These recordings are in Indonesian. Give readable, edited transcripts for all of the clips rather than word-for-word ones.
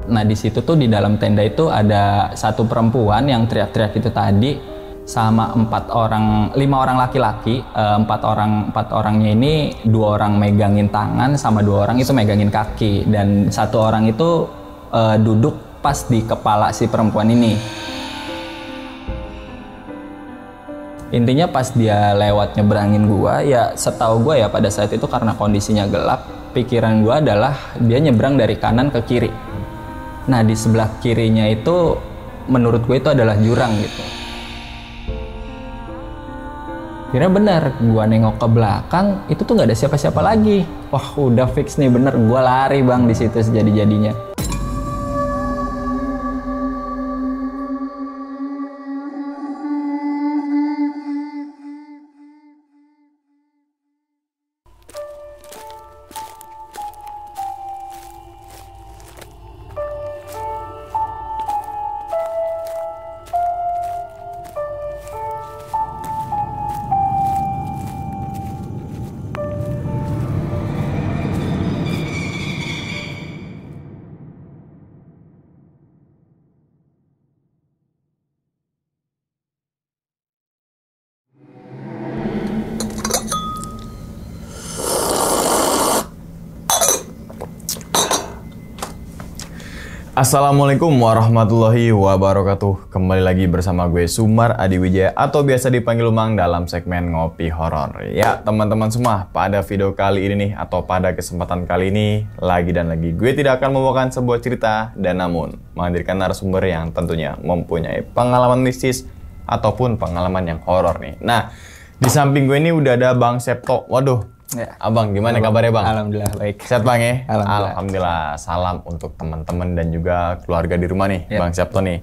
Nah di situ tuh di dalam tenda itu ada satu perempuan yang teriak-teriak itu tadi, sama 5 orang laki-laki. 4 orangnya ini 2 orang megangin tangan sama 2 orang itu megangin kaki, dan 1 orang itu duduk pas di kepala si perempuan ini. Intinya pas dia lewat nyebrangin gua, ya setahu gua ya pada saat itu karena kondisinya gelap, pikiran gua adalah dia nyebrang dari kanan ke kiri. Nah di sebelah kirinya itu menurut gue itu adalah jurang gitu. Kira bener, gua nengok ke belakang itu tuh nggak ada siapa-siapa lagi. Wah udah fix nih, bener gua lari bang di situ sejadi-jadinya. Assalamualaikum warahmatullahi wabarakatuh. Kembali lagi bersama gue Sumar Adiwijaya atau biasa dipanggil Umang dalam segmen Ngopi Horor. Ya teman-teman semua, pada video kali ini nih atau pada kesempatan kali ini lagi gue tidak akan membawakan sebuah cerita dan namun menghadirkan narasumber yang tentunya mempunyai pengalaman mistis ataupun pengalaman yang horor nih. Nah, di samping gue ini udah ada Bang Septo. Waduh. Ya. Abang, gimana kabarnya Bang? Alhamdulillah baik. Sehat Bang ya? Alhamdulillah. Salam untuk teman-teman dan juga keluarga di rumah nih, ya. Bang Septo nih.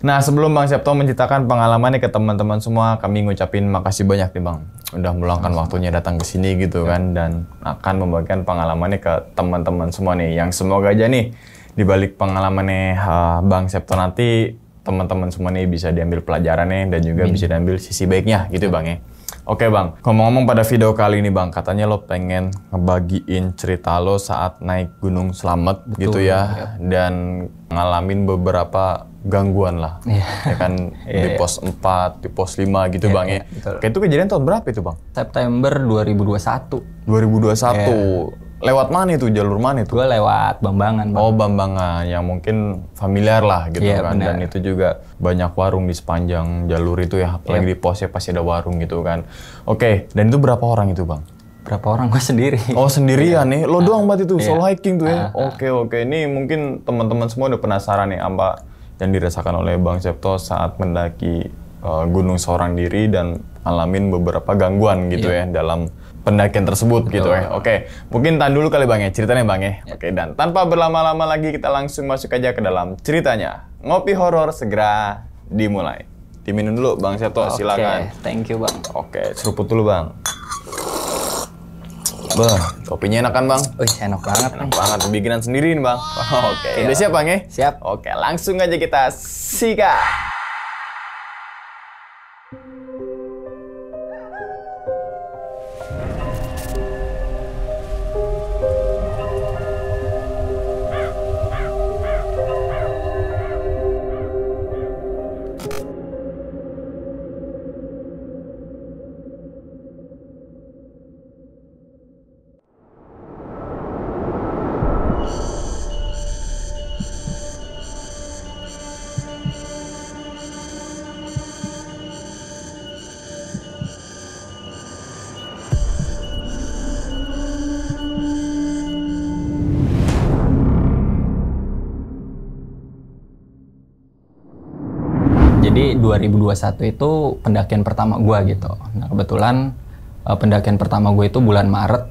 Nah sebelum Bang Septo menceritakan pengalamannya ke teman-teman semua, kami ngucapin makasih banyak nih Bang. Udah meluangkan waktunya datang ke sini gitu kan, dan akan membagikan pengalamannya ke teman-teman semua nih. Yang semoga aja nih, dibalik pengalamannya Bang Septo nanti, teman-teman semua nih bisa diambil pelajarannya dan juga bisa diambil sisi baiknya gitu Bang ya. Oke Bang, ngomong-ngomong pada video kali ini Bang, katanya lo pengen ngebagiin cerita lo saat naik Gunung Slamet. Betul, gitu ya, dan ngalamin beberapa gangguan lah. Ya kan, di pos 4, di pos 5 gitu Bang ya. Oke, itu kejadian tahun berapa itu Bang? September 2021. 2021. Lewat mana itu? Jalur mana itu? Gue lewat Bambangan Bang. Oh Bambangan, yang mungkin familiar lah gitu kan. Bener. Dan itu juga banyak warung di sepanjang jalur itu ya. Apalagi di posnya pasti ada warung gitu kan. Oke, dan itu berapa orang itu Bang? Berapa orang? Gue sendiri. Oh sendirian nih? Lo doang banget itu? Solo hiking tuh ya? Oke. Ini mungkin teman-teman semua udah penasaran nih apa yang dirasakan oleh Bang Septo saat mendaki gunung seorang diri dan ngalamin beberapa gangguan gitu ya dalam pendakian tersebut. Betul. Gitu ya. Oke, mungkin tahan dulu kali Bang ya ceritanya Bang ya. Oke, dan tanpa berlama-lama lagi kita langsung masuk aja ke dalam ceritanya. Ngopi horor segera dimulai. Diminum dulu Bang Septo, silakan. Thank you Bang. Oke, seruput dulu Bang. Bang, kopinya enak kan Bang? Wih, enak banget. Enak banget, bikinan sendiri nih Bang. Oke, udah siap Bang ya? Siap. Oke, langsung aja kita sikat. Jadi 2021 itu pendakian pertama gue gitu. Nah kebetulan pendakian pertama gue itu bulan Maret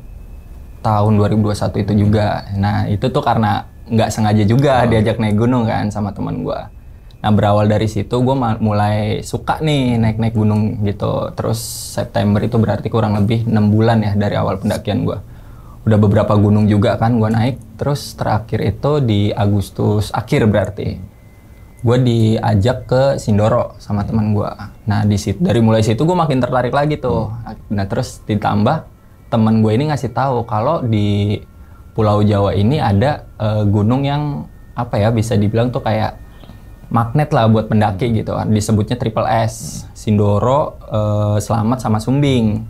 tahun 2021 itu juga. Nah itu tuh karena nggak sengaja juga diajak naik gunung kan sama teman gue. Nah berawal dari situ gue mulai suka nih naik-naik gunung gitu. Terus September itu berarti kurang lebih 6 bulan ya dari awal pendakian gue. Udah beberapa gunung juga kan gue naik. Terus terakhir itu di Agustus akhir berarti. Gue diajak ke Sindoro sama teman gue. Nah dari mulai situ gue makin tertarik lagi tuh. Nah terus ditambah teman gue ini ngasih tahu kalau di Pulau Jawa ini ada gunung yang apa ya, bisa dibilang tuh kayak magnet lah buat pendaki gitu kan. Disebutnya Triple S, Sindoro, Slamet sama Sumbing.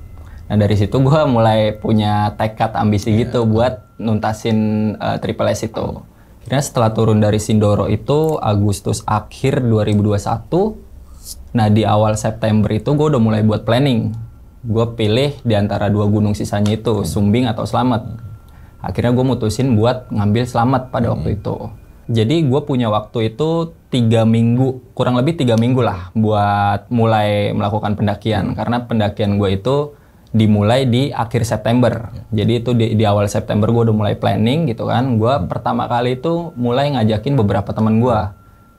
Nah dari situ gue mulai punya tekad ambisi gitu buat nuntasin Triple S itu. Akhirnya setelah turun dari Sindoro itu Agustus akhir 2021. Nah di awal September itu gue udah mulai buat planning. Gue pilih di antara 2 gunung sisanya itu, Sumbing atau Slamet. Akhirnya gue mutusin buat ngambil Slamet pada waktu itu. Jadi gue punya waktu itu 3 minggu, kurang lebih 3 minggu lah buat mulai melakukan pendakian. Karena pendakian gue itu dimulai di akhir September. Jadi itu di awal September gue udah mulai planning gitu kan. Gue pertama kali itu mulai ngajakin beberapa teman gue.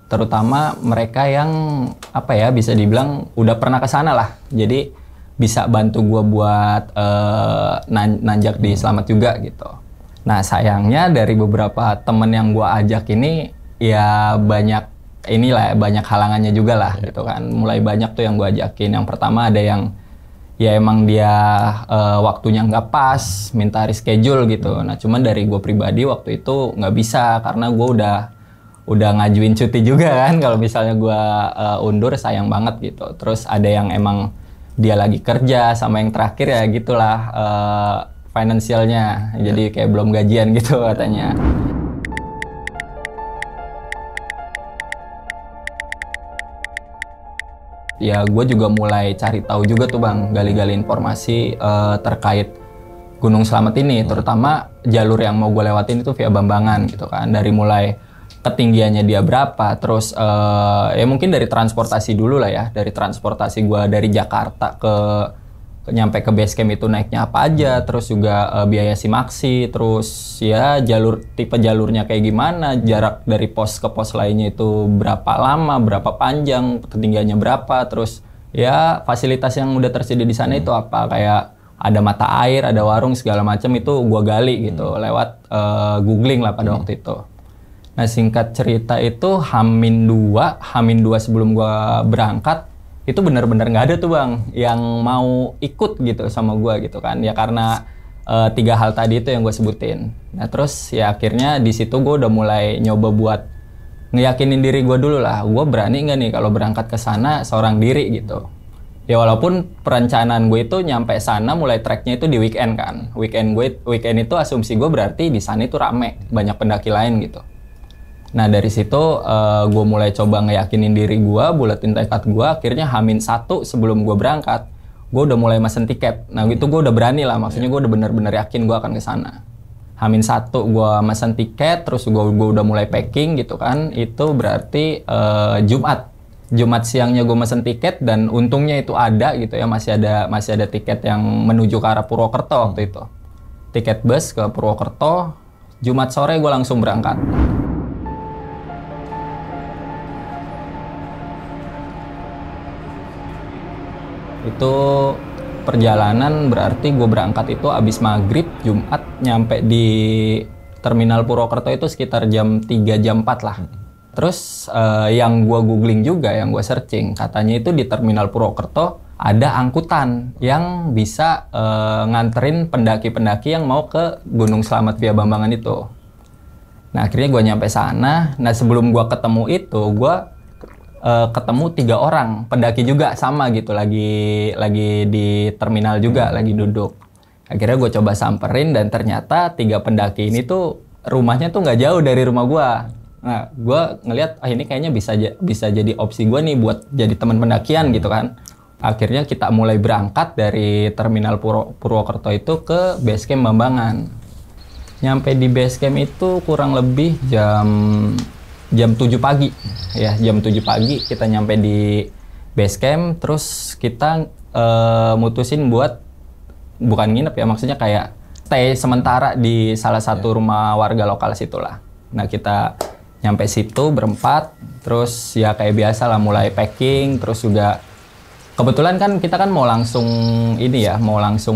Terutama mereka yang apa ya, bisa dibilang udah pernah ke sana lah. Jadi bisa bantu gue buat nanjak di Slamet juga gitu. Nah sayangnya dari beberapa temen yang gue ajak ini ya banyak halangannya juga lah gitu kan. Mulai banyak tuh yang gue ajakin. Yang pertama ada yang ya emang dia waktunya nggak pas, minta reschedule gitu. Nah cuman dari gue pribadi waktu itu nggak bisa karena gue udah ngajuin cuti juga kan. Kalau misalnya gue undur sayang banget gitu. Terus ada yang emang dia lagi kerja, sama yang terakhir ya gitulah finansialnya. Jadi kayak belum gajian gitu katanya. Ya gue juga mulai cari tahu juga tuh Bang, gali-gali informasi terkait Gunung Slamet ini, terutama jalur yang mau gue lewatin itu via Bambangan gitu kan. Dari mulai ketinggiannya dia berapa, terus ya mungkin dari transportasi dulu lah ya. Dari transportasi gue dari Jakarta nyampe ke base camp itu naiknya apa aja, terus juga biaya simaksi, terus ya tipe jalurnya kayak gimana, jarak dari pos ke pos lainnya itu berapa lama, berapa panjang, ketinggiannya berapa, terus ya fasilitas yang udah tersedia di sana itu apa, kayak ada mata air, ada warung segala macam itu gua gali gitu lewat googling lah pada waktu itu. Nah singkat cerita itu Hamin 2 sebelum gua berangkat itu benar-benar nggak ada tuh Bang yang mau ikut gitu sama gue gitu kan, ya karena 3 hal tadi itu yang gue sebutin. Nah terus ya akhirnya di situ gue udah mulai nyoba buat ngeyakinin diri gue dulu lah, gue berani nggak nih kalau berangkat ke sana seorang diri gitu. Ya walaupun perencanaan gue itu nyampe sana mulai treknya itu di weekend kan, weekend itu asumsi gue berarti di sana itu rame, banyak pendaki lain gitu. Nah dari situ gue mulai coba ngeyakinin diri gue, buletin tekad gue. Akhirnya H-1 sebelum gue berangkat, gue udah mulai mesen tiket. Nah itu gue udah berani lah, maksudnya gue udah bener-bener yakin gue akan ke sana. H-1 gue mesen tiket, terus gue udah mulai packing gitu kan. Itu berarti Jumat siangnya gue mesen tiket, dan untungnya itu ada gitu ya, masih ada tiket yang menuju ke arah Purwokerto waktu itu. Tiket bus ke Purwokerto. Jumat sore gue langsung berangkat. Itu perjalanan berarti gue berangkat itu abis maghrib Jumat, nyampe di terminal Purwokerto itu sekitar jam 3 jam 4 lah. Terus yang gue googling juga, yang gue searching, katanya itu di terminal Purwokerto ada angkutan yang bisa nganterin pendaki-pendaki yang mau ke Gunung Slamet via Bambangan itu. Nah akhirnya gue nyampe sana. Nah sebelum gue ketemu itu, gue ketemu 3 orang pendaki juga sama gitu, lagi di terminal juga, lagi duduk. Akhirnya gue coba samperin, dan ternyata 3 pendaki ini tuh rumahnya tuh nggak jauh dari rumah gue. Nah gue ngeliat ini kayaknya bisa jadi opsi gue nih buat jadi teman pendakian gitu kan. Akhirnya kita mulai berangkat dari terminal Purwokerto itu ke base camp Bambangan. Nyampe di base camp itu kurang lebih jam 7 pagi ya, jam 7 pagi kita nyampe di base camp. Terus kita mutusin buat bukan nginep ya, maksudnya kayak stay sementara di salah satu rumah warga lokal situlah. Nah kita nyampe situ berempat, terus ya kayak biasa lah mulai packing. Terus juga kebetulan kan kita kan mau langsung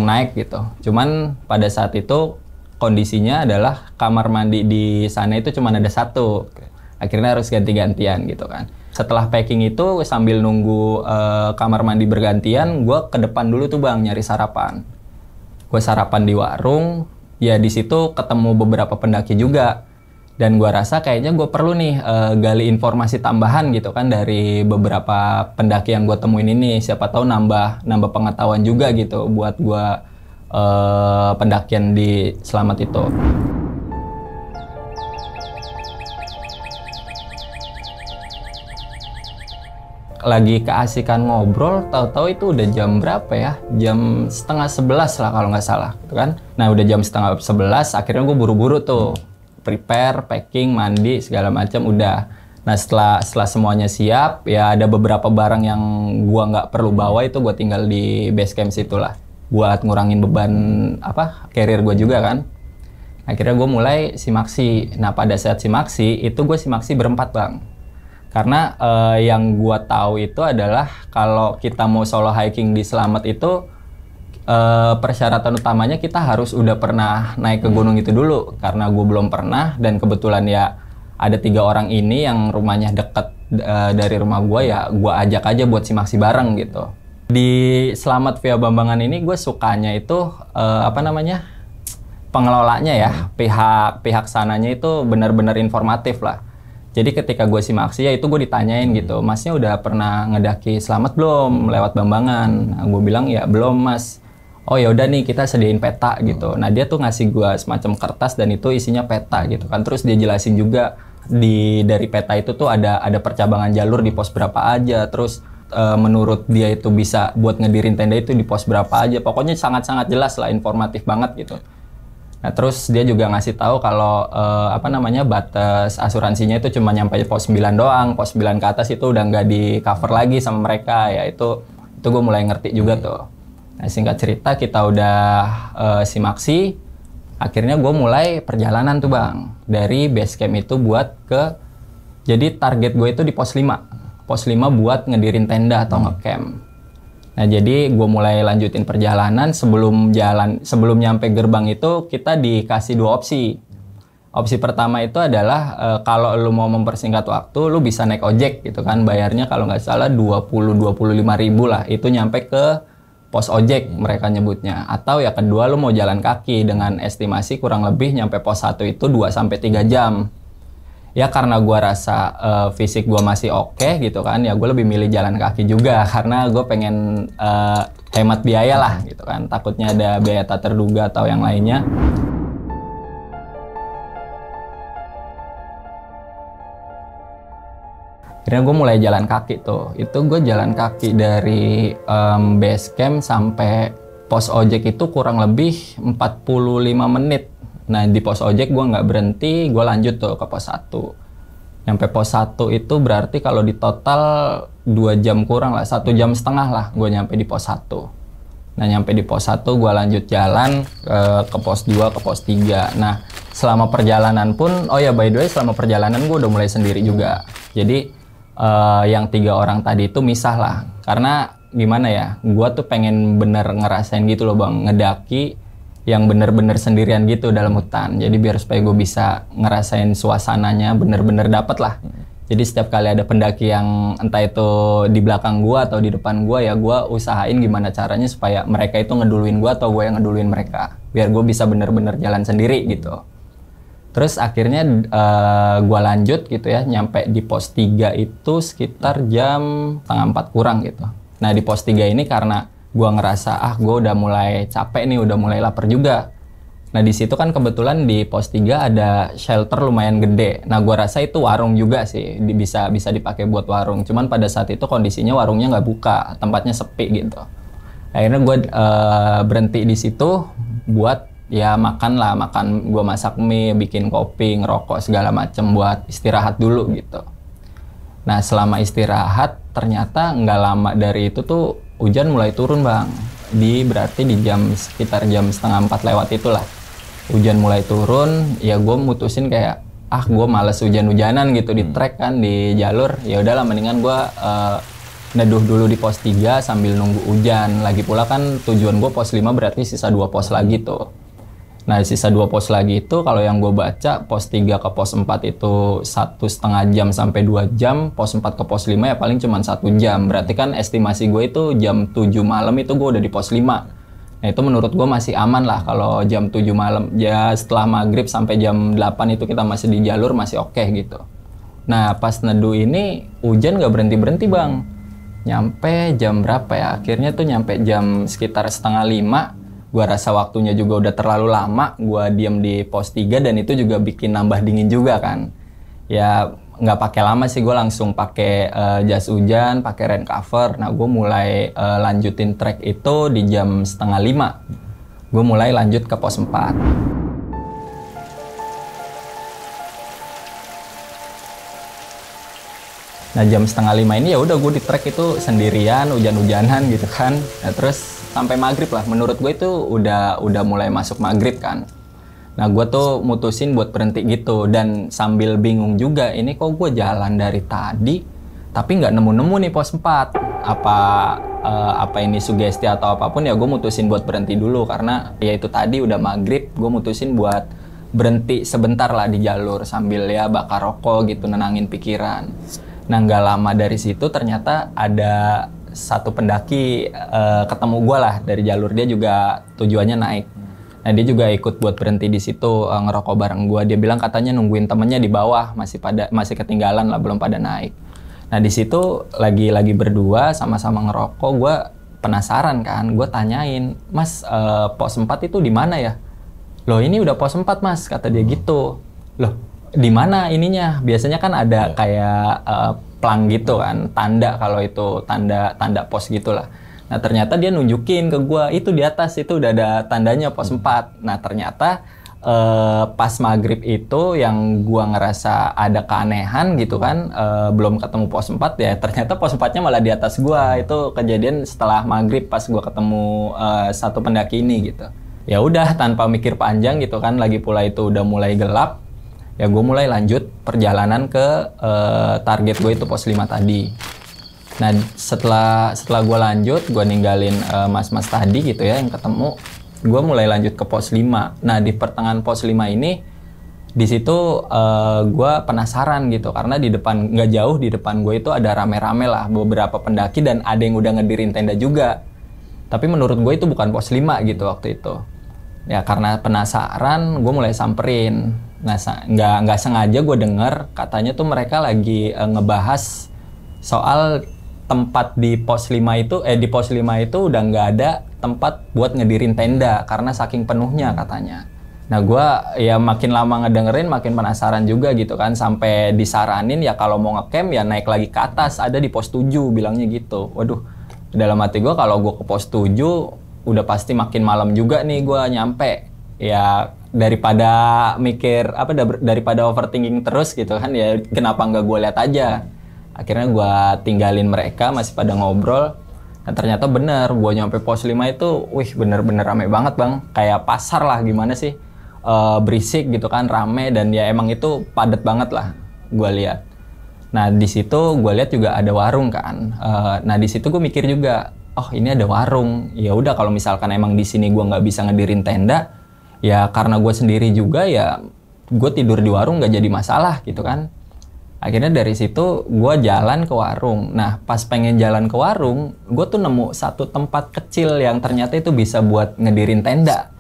naik gitu. Cuman pada saat itu kondisinya adalah kamar mandi di sana itu cuma ada 1. Akhirnya harus ganti-gantian gitu kan. Setelah packing itu sambil nunggu kamar mandi bergantian, gue ke depan dulu tuh Bang nyari sarapan. Gue sarapan di warung, ya di situ ketemu beberapa pendaki juga. Dan gua rasa kayaknya gue perlu nih gali informasi tambahan gitu kan dari beberapa pendaki yang gue temuin ini. Siapa tahu nambah pengetahuan juga gitu buat gua pendakian di Slamet itu. Lagi keasikan ngobrol, tahu-tahu itu udah jam berapa ya? Jam 10:30 lah kalau nggak salah, gitu kan? Nah udah jam 10:30, akhirnya gue buru-buru tuh, prepare, packing, mandi segala macam udah. Nah setelah semuanya siap, ya ada beberapa barang yang gue nggak perlu bawa itu gue tinggal di base camp situ lah, buat ngurangin beban carrier gue juga kan. Akhirnya gue mulai simaksi. Nah pada saat simaksi itu gue simaksi berempat bang. Karena yang gua tahu itu adalah kalau kita mau solo hiking di Slamet itu persyaratan utamanya kita harus udah pernah naik ke gunung itu dulu. Karena gua belum pernah dan kebetulan ya ada 3 orang ini yang rumahnya deket dari rumah gua, ya gua ajak aja buat simaksi bareng gitu. Di Slamet Via Bambangan ini gue sukanya itu pengelolanya ya, pihak sananya itu benar-benar informatif lah. Jadi ketika gue simaksi ya itu gue ditanyain gitu, masnya udah pernah ngedaki Slamet belum lewat Bambangan? Nah, gue bilang ya belum mas. Oh ya udah nih kita sediain peta gitu. Nah dia tuh ngasih gue semacam kertas dan itu isinya peta gitu kan. Terus dia jelasin juga dari peta itu tuh ada percabangan jalur di pos berapa aja. Terus menurut dia itu bisa buat ngedirin tenda itu di pos berapa aja. Pokoknya sangat-sangat jelas lah, informatif banget gitu. Nah terus dia juga ngasih tahu kalau batas asuransinya itu cuma nyampe pos 9 doang, pos 9 ke atas itu udah nggak di cover lagi sama mereka, ya itu gue mulai ngerti juga tuh. Nah singkat cerita kita udah simaksi, akhirnya gue mulai perjalanan tuh bang, dari base camp itu buat jadi target gue itu di pos 5 buat ngedirin tenda atau ngecamp. Nah jadi gue mulai lanjutin perjalanan. Sebelum nyampe gerbang itu kita dikasih 2 opsi. Opsi pertama itu adalah kalau lu mau mempersingkat waktu, lu bisa naik ojek gitu kan. Bayarnya kalau nggak salah 20-25 ribu lah. Itu nyampe ke pos ojek mereka nyebutnya. Atau ya kedua lu mau jalan kaki dengan estimasi kurang lebih nyampe pos 1 itu 2-3 jam. Ya karena gue rasa fisik gue masih oke gitu kan, ya gue lebih milih jalan kaki juga karena gue pengen hemat biaya lah gitu kan, takutnya ada biaya tak terduga atau yang lainnya. Akhirnya gue mulai jalan kaki tuh, itu gue jalan kaki dari base camp sampai pos ojek itu kurang lebih 45 menit. Nah di pos ojek gue nggak berhenti, gue lanjut tuh ke pos 1. Nyampe pos 1 itu berarti kalau di total 2 jam kurang lah, 1,5 jam lah gue nyampe di pos 1. Nah nyampe di pos 1 gue lanjut jalan ke pos 2, ke pos 3. Nah selama perjalanan pun, oh ya by the way selama perjalanan gue udah mulai sendiri juga. Jadi yang 3 orang tadi itu misah lah. Karena gimana ya, gue tuh pengen bener ngerasain gitu loh bang, ngedaki yang bener-bener sendirian gitu dalam hutan. Jadi biar supaya gue bisa ngerasain suasananya bener-bener dapet lah. Jadi setiap kali ada pendaki yang entah itu di belakang gue atau di depan gue, ya gue usahain gimana caranya supaya mereka itu ngeduluin gue atau gue yang ngeduluin mereka. Biar gue bisa bener-bener jalan sendiri gitu. Terus akhirnya gue lanjut gitu ya, nyampe di pos 3 itu sekitar jam 3:30 kurang gitu. Nah di pos 3 ini karena gue ngerasa gue udah mulai capek nih, udah mulai lapar juga. Nah di situ kan kebetulan di pos 3 ada shelter lumayan gede. Nah gue rasa itu warung juga sih, bisa dipakai buat warung. Cuman pada saat itu kondisinya warungnya nggak buka, tempatnya sepi gitu. Akhirnya gue berhenti di situ buat ya makan. Gue masak mie, bikin kopi, ngerokok segala macem buat istirahat dulu gitu. Nah selama istirahat ternyata nggak lama dari itu tuh hujan mulai turun bang. Berarti di sekitar jam 3:30 lewat itulah. Hujan mulai turun, ya gue mutusin kayak gue males hujan-hujanan gitu di trek kan, di jalur. Ya udahlah mendingan gue neduh dulu di pos 3 sambil nunggu hujan. Lagi pula kan tujuan gue pos 5 berarti sisa 2 pos lagi tuh. Nah sisa 2 pos lagi itu kalau yang gue baca pos 3 ke pos 4 itu 1,5 jam sampai 2 jam, pos 4 ke pos 5 ya paling cuma 1 jam. Berarti kan estimasi gue itu jam 7 malam itu gue udah di pos 5. Nah itu menurut gue masih aman lah kalau jam 7 malam. Ya setelah maghrib sampai jam 8 itu kita masih di jalur masih oke gitu. Nah pas neduh ini hujan gak berhenti-berhenti bang. Nyampe jam berapa ya? Akhirnya tuh nyampe jam sekitar 4:30. Gue rasa waktunya juga udah terlalu lama. Gue diem di pos 3 dan itu juga bikin nambah dingin juga kan. Ya nggak pakai lama sih, gue langsung pakai jas hujan, pakai rain cover. Nah gue mulai lanjutin trek itu di jam 4:30. Gue mulai lanjut ke pos 4. Nah jam 4:30 ini ya udah gue di trek itu sendirian, hujan-hujanan gitu kan. Nah terus sampai maghrib lah. Menurut gue itu udah mulai masuk maghrib kan. Nah gue tuh mutusin buat berhenti gitu dan sambil bingung juga ini kok gue jalan dari tadi tapi nggak nemu-nemu nih pos 4. Apa ini sugesti atau apapun ya gue mutusin buat berhenti dulu karena ya itu tadi udah maghrib. Gue mutusin buat berhenti sebentar lah di jalur sambil ya bakar rokok gitu, nenangin pikiran. Nah nggak lama dari situ ternyata ada satu pendaki ketemu gue lah dari jalur, dia juga tujuannya naik. Nah dia juga ikut buat berhenti di situ ngerokok bareng gue. Dia bilang katanya nungguin temennya di bawah masih ketinggalan lah, belum pada naik. Nah di situ lagi berdua sama-sama ngerokok. Gue penasaran kan, gue tanyain, Mas pos 4 itu di mana ya? Loh ini udah pos 4 Mas, kata dia gitu. Loh di mana ininya? Biasanya kan ada kayak plang gitu kan, tanda kalau itu tanda pos gitulah. Nah ternyata dia nunjukin ke gue, itu di atas itu udah ada tandanya pos 4. Nah ternyata pas maghrib itu yang gue ngerasa ada keanehan gitu kan, belum ketemu pos 4 ya, ternyata pos 4-nya malah di atas gue. Itu kejadian setelah maghrib pas gue ketemu satu pendaki ini gitu. Ya udah tanpa mikir panjang gitu kan, lagi pula itu udah mulai gelap. Ya gue mulai lanjut perjalanan ke target gue itu pos 5 tadi. Nah setelah gue lanjut, gue ninggalin mas-mas tadi gitu ya yang ketemu, gue mulai lanjut ke pos 5. Nah di pertengahan pos 5 ini, di situ gue penasaran gitu karena di depan, nggak jauh di depan gue itu ada rame-rame lah beberapa pendaki dan ada yang udah ngedirin tenda juga. Tapi menurut gue itu bukan pos 5 gitu waktu itu. Ya karena penasaran, gue mulai samperin. Nah nggak sengaja gue denger katanya tuh mereka lagi ngebahas soal tempat di pos 5 itu, di pos 5 itu udah nggak ada tempat buat ngedirin tenda karena saking penuhnya katanya. Nah gue ya makin lama ngedengerin makin penasaran juga gitu kan, sampai disaranin ya kalau mau ngecamp ya naik lagi ke atas, ada di pos 7 bilangnya gitu. Waduh, dalam hati gue kalau gue ke pos 7 udah pasti makin malam juga nih gue nyampe. Ya daripada mikir daripada overthinking terus gitu kan, ya kenapa nggak gue lihat aja. Akhirnya gue tinggalin mereka masih pada ngobrol. Dan ternyata bener, gue nyampe pos 5 itu, bener-bener rame banget bang. Kayak pasar lah, gimana sih, berisik gitu kan, rame. Dan ya emang itu padat banget lah, gue lihat. Nah di situ gue lihat juga ada warung kan. Nah di situ gue mikir juga, oh ini ada warung. Ya udah kalau misalkan emang di sini gue nggak bisa ngedirin tenda, ya karena gue sendiri juga ya gue tidur di warung nggak jadi masalah gitu kan. Akhirnya dari situ gue jalan ke warung. Nah pas pengen jalan ke warung, gue tuh nemu satu tempat kecil yang ternyata itu bisa buat ngedirin tenda.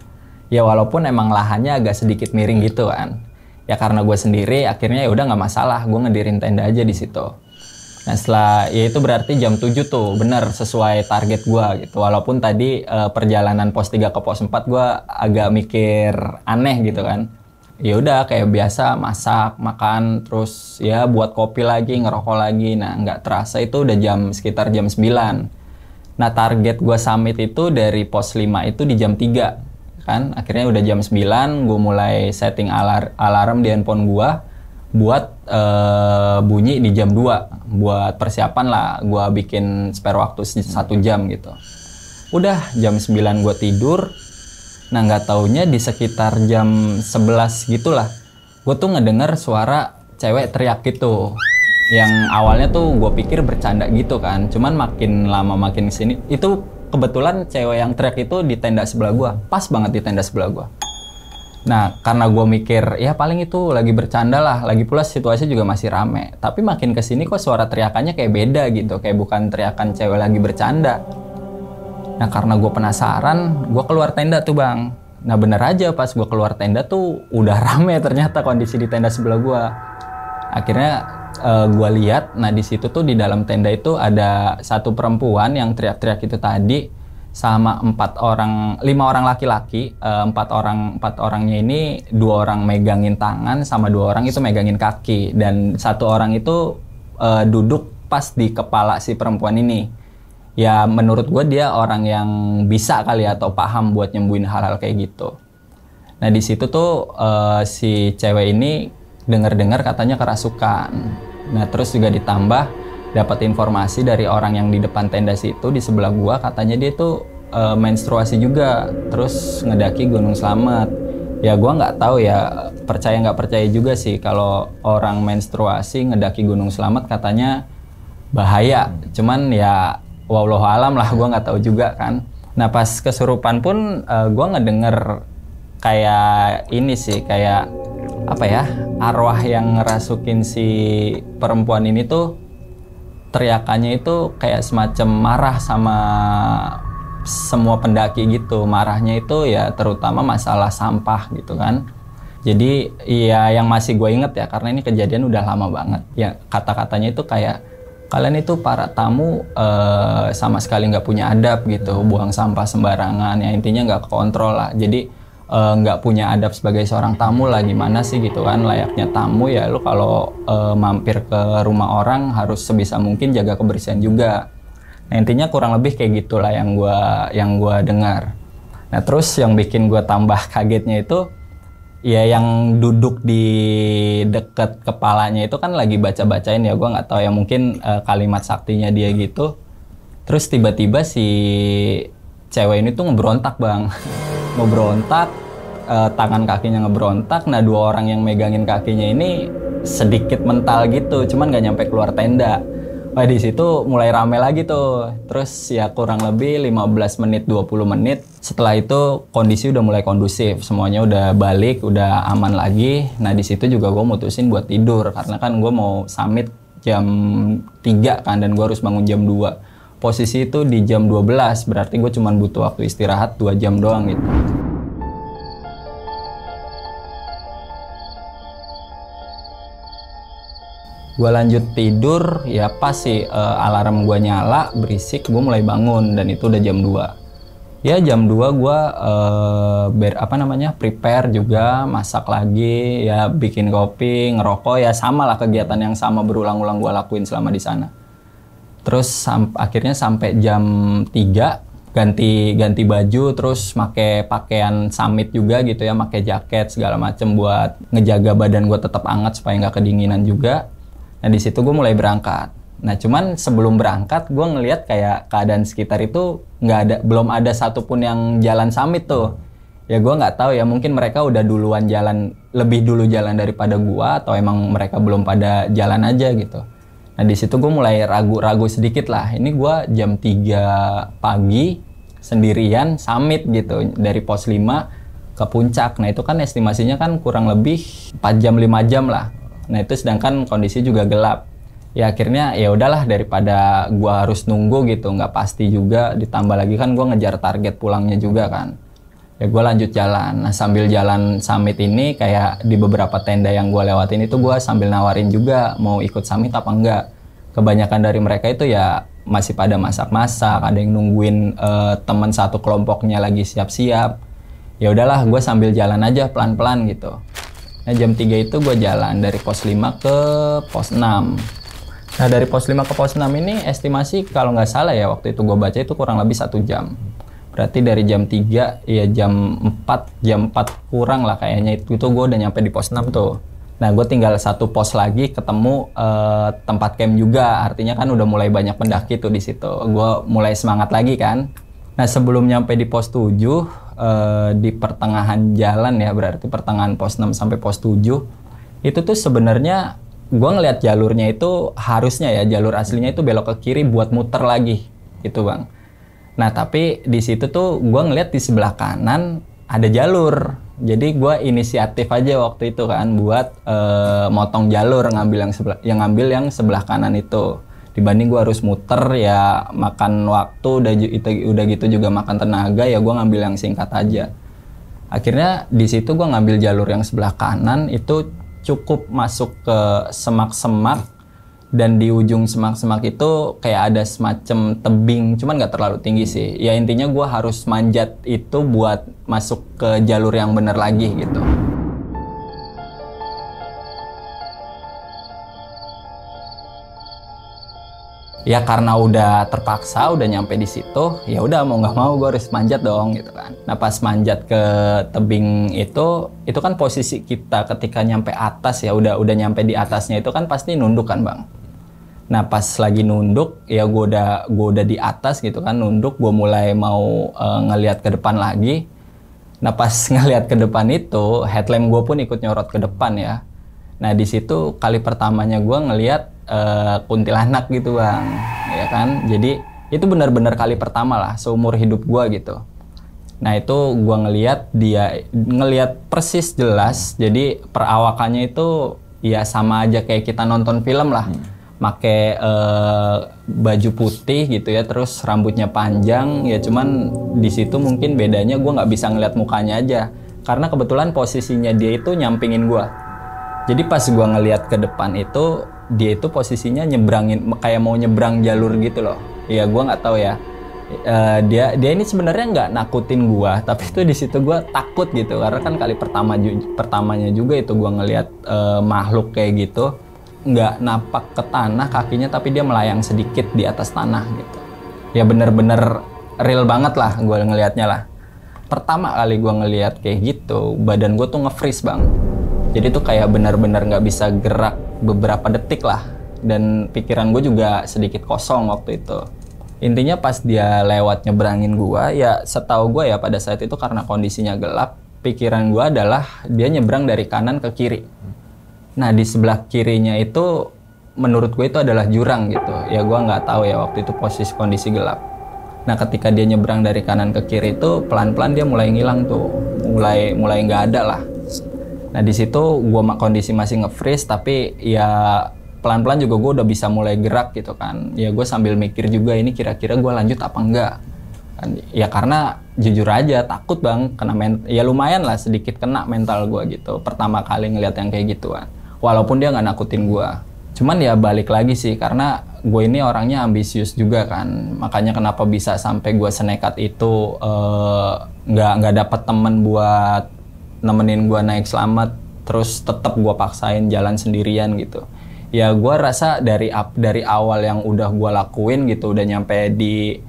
Ya walaupun emang lahannya agak sedikit miring gitu kan. Ya karena gue sendiri, akhirnya ya udah nggak masalah, gue ngedirin tenda aja di situ. Nah setelah, ya itu berarti jam 7 tuh, bener sesuai target gue gitu. Walaupun tadi perjalanan pos 3 ke pos 4 gue agak mikir aneh gitu kan. Ya udah kayak biasa masak, makan, terus ya buat kopi lagi, ngerokok lagi. Nah nggak terasa itu udah sekitar jam 9. Nah target gue summit itu dari pos 5 itu di jam 3 kan. Akhirnya udah jam 9, gue mulai setting alarm di handphone gue buat bunyi di jam 2. Buat persiapan lah, gue bikin spare waktu 1 jam gitu. Udah jam 9 gue tidur. Nah nggak taunya di sekitar jam 11 gitulah, gue tuh ngedenger suara cewek teriak gitu. Yang awalnya tuh gue pikir bercanda gitu kan, cuman makin lama makin kesini, itu kebetulan cewek yang teriak itu di tenda sebelah gue, pas banget di tenda sebelah gue. Nah karena gue mikir ya paling itu lagi bercanda lah, lagi pula situasi juga masih rame. Tapi makin kesini kok suara teriakannya kayak beda gitu, kayak bukan teriakan cewek lagi bercanda. Nah karena gue penasaran, gue keluar tenda tuh bang. Nah bener aja pas gue keluar tenda tuh udah rame ternyata kondisi di tenda sebelah gue. Akhirnya gue lihat, nah di situ tuh di dalam tenda itu ada satu perempuan yang teriak-teriak itu tadi sama 5 orang laki-laki. 4 orangnya ini 2 orang megangin tangan sama 2 orang itu megangin kaki, dan 1 orang itu duduk pas di kepala si perempuan ini. Ya menurut gue dia orang yang bisa kali atau paham buat nyembuhin hal-hal kayak gitu. Nah di situ tuh si cewek ini dengar-dengar katanya kerasukan. Nah terus juga ditambah dapat informasi dari orang yang di depan tenda situ di sebelah gua, katanya dia tuh menstruasi juga, terus ngedaki Gunung Slamet. Ya gua nggak tahu ya, percaya nggak percaya juga sih kalau orang menstruasi ngedaki Gunung Slamet katanya bahaya. Cuman ya wallahu alam lah, gua nggak tahu juga kan. Nah pas kesurupan pun gua ngedenger kayak ini sih, kayak apa ya, arwah yang ngerasukin si perempuan ini tuh teriakannya itu kayak semacam marah sama semua pendaki gitu. Marahnya itu ya terutama masalah sampah gitu kan. Jadi ya yang masih gue inget ya, karena ini kejadian udah lama banget ya, kata-katanya itu kayak kalian itu para tamu sama sekali nggak punya adab gitu, buang sampah sembarangan, ya intinya nggak kontrol lah. Jadi nggak punya adab sebagai seorang tamu lah, gimana sih gitu kan, layaknya tamu ya lu kalau mampir ke rumah orang harus sebisa mungkin jaga kebersihan juga. Nah intinya kurang lebih kayak gitulah yang gua dengar. Nah terus yang bikin gua tambah kagetnya itu ya yang duduk di deket kepalanya itu kan lagi baca-bacain ya, gua nggak tahu ya, mungkin kalimat saktinya dia gitu. Terus tiba-tiba si cewek ini tuh ngeberontak bang. Ngeberontak, tangan kakinya ngeberontak. Nah 2 orang yang megangin kakinya ini sedikit mental gitu, cuman nggak nyampe keluar tenda. Wah di situ mulai rame lagi tuh. Terus ya kurang lebih 15 menit 20 menit setelah itu kondisi udah mulai kondusif, semuanya udah balik, udah aman lagi. Nah di situ juga gue mutusin buat tidur karena kan gue mau summit jam 3 kan, dan gue harus bangun jam 2. Posisi itu di jam 12, berarti gue cuma butuh waktu istirahat 2 jam doang gitu. Gue lanjut tidur, ya pas sih alarm gue nyala, berisik, gue mulai bangun, dan itu udah jam 2. Ya jam 2 gue prepare juga, masak lagi, ya bikin kopi, ngerokok, ya sama lah kegiatan yang sama berulang-ulang gue lakuin selama di sana. Terus akhirnya sampai jam 3 ganti baju, terus make pakaian summit juga gitu ya, make jaket segala macem buat ngejaga badan gue tetap hangat supaya nggak kedinginan juga. Nah di situ gue mulai berangkat. Nah cuman sebelum berangkat gue ngelihat kayak keadaan sekitar itu belum ada satupun yang jalan summit tuh. Ya gue nggak tahu ya, mungkin mereka udah duluan jalan, lebih dulu jalan daripada gue, atau emang mereka belum pada jalan aja gitu. Nah di situ gue mulai ragu-ragu sedikit lah. Ini gue jam 3 pagi sendirian summit gitu dari pos 5 ke puncak. Nah itu kan estimasinya kan kurang lebih 4 jam 5 jam lah. Nah itu sedangkan kondisi juga gelap. Ya akhirnya ya udahlah, daripada gue harus nunggu gitu, nggak pasti juga, ditambah lagi kan gue ngejar target pulangnya juga kan. Ya gue lanjut jalan. Nah sambil jalan summit ini kayak di beberapa tenda yang gue lewatin itu gue sambil nawarin juga mau ikut summit apa enggak. Kebanyakan dari mereka itu ya masih pada masak-masak, ada yang nungguin teman satu kelompoknya lagi siap-siap. Ya udahlah gue sambil jalan aja pelan-pelan gitu. Nah jam 3 itu gue jalan dari pos 5 ke pos 6. Nah dari pos 5 ke pos 6 ini estimasi kalau nggak salah ya, waktu itu gue baca itu kurang lebih 1 jam. Berarti dari jam 3 ya jam 4 kurang lah kayaknya itu gue udah nyampe di pos 6 tuh. Nah gue tinggal 1 pos lagi ketemu tempat camp juga, artinya kan udah mulai banyak pendaki tuh di situ. Gue mulai semangat lagi kan. Nah sebelum nyampe di pos 7 di pertengahan jalan ya, berarti pertengahan pos 6 sampai pos 7 itu tuh sebenarnya gue ngelihat jalurnya itu harusnya ya jalur aslinya itu belok ke kiri buat muter lagi gitu bang. Nah tapi di situ tuh gue ngelihat di sebelah kanan ada jalur, jadi gue inisiatif aja waktu itu kan buat motong jalur, ngambil yang sebelah kanan itu. Dibanding gue harus muter ya makan waktu, udah gitu juga makan tenaga, ya gue ngambil yang singkat aja. Akhirnya di situ gue ngambil jalur yang sebelah kanan, itu cukup masuk ke semak-semak, dan di ujung semak-semak itu kayak ada semacam tebing, cuman nggak terlalu tinggi sih. Ya intinya gue harus manjat itu buat masuk ke jalur yang bener lagi gitu. Ya karena udah terpaksa, udah nyampe di situ, ya udah mau nggak mau gue harus manjat dong gitu kan. Nah pas manjat ke tebing itu kan posisi kita ketika nyampe atas ya, udah nyampe di atasnya itu kan pasti nunduk kan bang. Nah pas lagi nunduk ya gue udah di atas gitu kan, nunduk, gue mulai mau ngelihat ke depan lagi. Nah pas ngelihat ke depan itu headlamp gue pun ikut nyorot ke depan ya. Nah di situ kali pertamanya gue ngelihat kuntilanak gitu bang, ya kan. Jadi itu benar-benar kali pertama lah seumur hidup gue gitu. Nah itu gue ngelihat persis jelas. Jadi perawakannya itu ya sama aja kayak kita nonton film lah. Make baju putih gitu ya, terus rambutnya panjang ya. Cuman di situ mungkin bedanya gue nggak bisa ngeliat mukanya aja, karena kebetulan posisinya dia itu nyampingin gue. Jadi pas gue ngeliat ke depan itu, dia itu posisinya nyebrangin, kayak mau nyebrang jalur gitu loh. Ya gue nggak tahu ya. Dia ini sebenarnya nggak nakutin gue, tapi itu di situ gue takut gitu, karena kan kali pertamanya juga itu gue ngeliat makhluk kayak gitu, nggak napak ke tanah kakinya, tapi dia melayang sedikit di atas tanah gitu. Ya bener-bener real banget lah gue ngelihatnya lah. Pertama kali gue ngelihat kayak gitu, badan gue tuh nge-freeze bang. Jadi tuh kayak benar-benar nggak bisa gerak beberapa detik lah. Dan pikiran gue juga sedikit kosong waktu itu. Intinya pas dia lewat nyebrangin gue, ya setahu gue ya pada saat itu karena kondisinya gelap, pikiran gue adalah dia nyebrang dari kanan ke kiri. Nah di sebelah kirinya itu menurut gue itu adalah jurang gitu. Ya gue nggak tahu ya waktu itu posisi kondisi gelap. Nah ketika dia nyebrang dari kanan ke kiri itu pelan-pelan dia mulai ngilang tuh. Mulai nggak ada lah. Nah di situ gue kondisi masih nge-freeze, tapi ya pelan-pelan juga gue udah bisa mulai gerak gitu kan. Ya gue sambil mikir juga ini kira-kira gue lanjut apa enggak. Ya karena jujur aja takut bang, ya lumayan lah sedikit kena mental gue gitu. Pertama kali ngeliat yang kayak gituan. Walaupun dia nggak nakutin gue. Cuman ya balik lagi sih, karena gue ini orangnya ambisius juga kan. Makanya kenapa bisa sampai gue senekat itu nggak dapet temen buat nemenin gue naik selamat, terus tetap gue paksain jalan sendirian gitu. Ya gue rasa dari awal yang udah gue lakuin gitu, udah nyampe di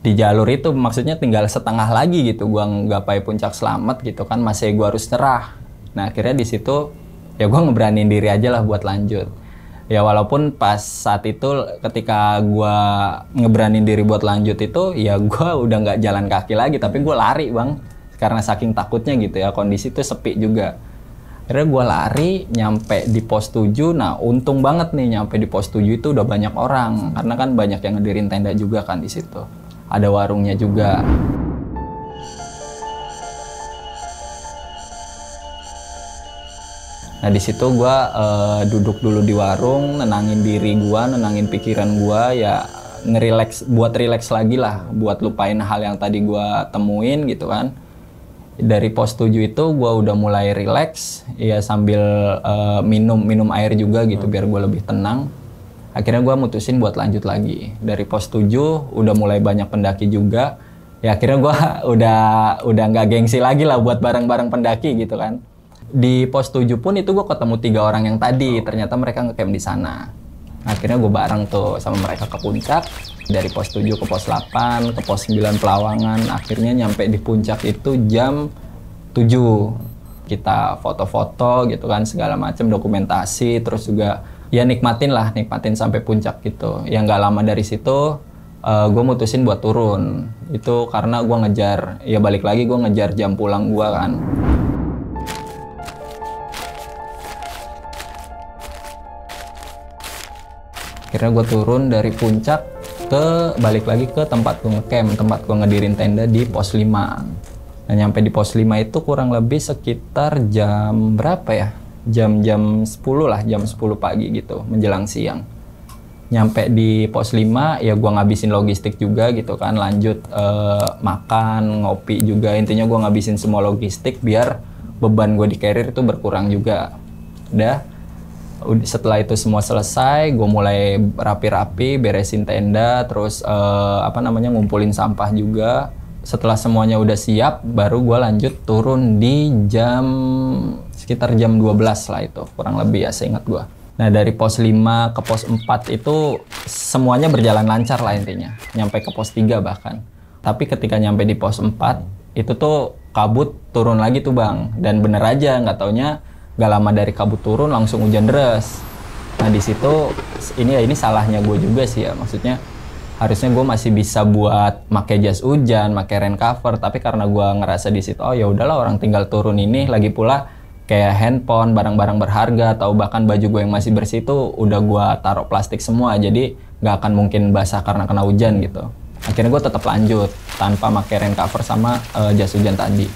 jalur itu, maksudnya tinggal setengah lagi gitu gue nggapai puncak selamat gitu kan, masih gue harus nyerah. Nah akhirnya di situ ya gue ngeberaniin diri aja lah buat lanjut. Ya walaupun pas saat itu ketika gue ngeberaniin diri buat lanjut itu, ya gue udah nggak jalan kaki lagi, tapi gue lari bang. Karena saking takutnya gitu ya, kondisi itu sepi juga. Akhirnya gue lari, nyampe di pos 7. Nah untung banget nih nyampe di pos 7 itu udah banyak orang. Karena kan banyak yang ngedirin tenda juga kan di situ. Ada warungnya juga. Nah di situ gue duduk dulu di warung, nenangin diri gue, nenangin pikiran gue, ya buat relax lagi lah, buat lupain hal yang tadi gue temuin gitu kan. Dari pos 7 itu gue udah mulai relax, ya sambil minum air juga gitu biar gue lebih tenang. Akhirnya gue mutusin buat lanjut lagi. Dari pos 7 udah mulai banyak pendaki juga. Ya akhirnya gue udah nggak gengsi lagi lah buat bareng-bareng pendaki gitu kan. Di pos 7 pun itu gue ketemu 3 orang yang tadi, ternyata mereka ngecamp di sana. Akhirnya gue bareng tuh sama mereka ke puncak. Dari pos 7 ke pos 8, ke pos 9 Pelawangan. Akhirnya nyampe di puncak itu jam 7. Kita foto-foto gitu kan, segala macam dokumentasi. Terus juga ya nikmatin sampai puncak gitu. Ya nggak lama dari situ gue mutusin buat turun. Itu karena gue balik lagi gue ngejar jam pulang gue kan. Akhirnya gue turun dari puncak balik lagi ke tempat gue ngecamp, tempat gue ngedirin tenda di pos 5. Nah nyampe di pos 5 itu kurang lebih sekitar jam berapa ya? Jam 10 lah, jam 10 pagi gitu, menjelang siang. Nyampe di pos 5 ya gue ngabisin logistik juga gitu kan, lanjut makan, ngopi juga, intinya gue ngabisin semua logistik biar beban gue di carrier itu berkurang juga. Udah setelah itu semua selesai, gue mulai rapi-rapi, beresin tenda, terus ngumpulin sampah juga. Setelah semuanya udah siap, baru gue lanjut turun di sekitar jam 12 lah itu, kurang lebih ya seingat gue. Nah dari pos 5 ke pos 4 itu semuanya berjalan lancar lah intinya. Nyampe ke pos 3 bahkan. Tapi ketika nyampe di pos 4, itu tuh kabut turun lagi tuh Bang. Dan bener aja, nggak taunya gak lama dari kabut turun langsung hujan deras. Nah di situ ini salahnya gue juga sih ya. Maksudnya harusnya gue masih bisa buat pakai jas hujan, pakai rain cover. Tapi karena gue ngerasa di situ, oh ya udahlah orang tinggal turun ini, lagi pula kayak handphone, barang-barang berharga, atau bahkan baju gue yang masih bersih itu udah gue taruh plastik semua, jadi nggak akan mungkin basah karena kena hujan gitu. Akhirnya gue tetap lanjut tanpa pakai rain cover sama jas hujan tadi.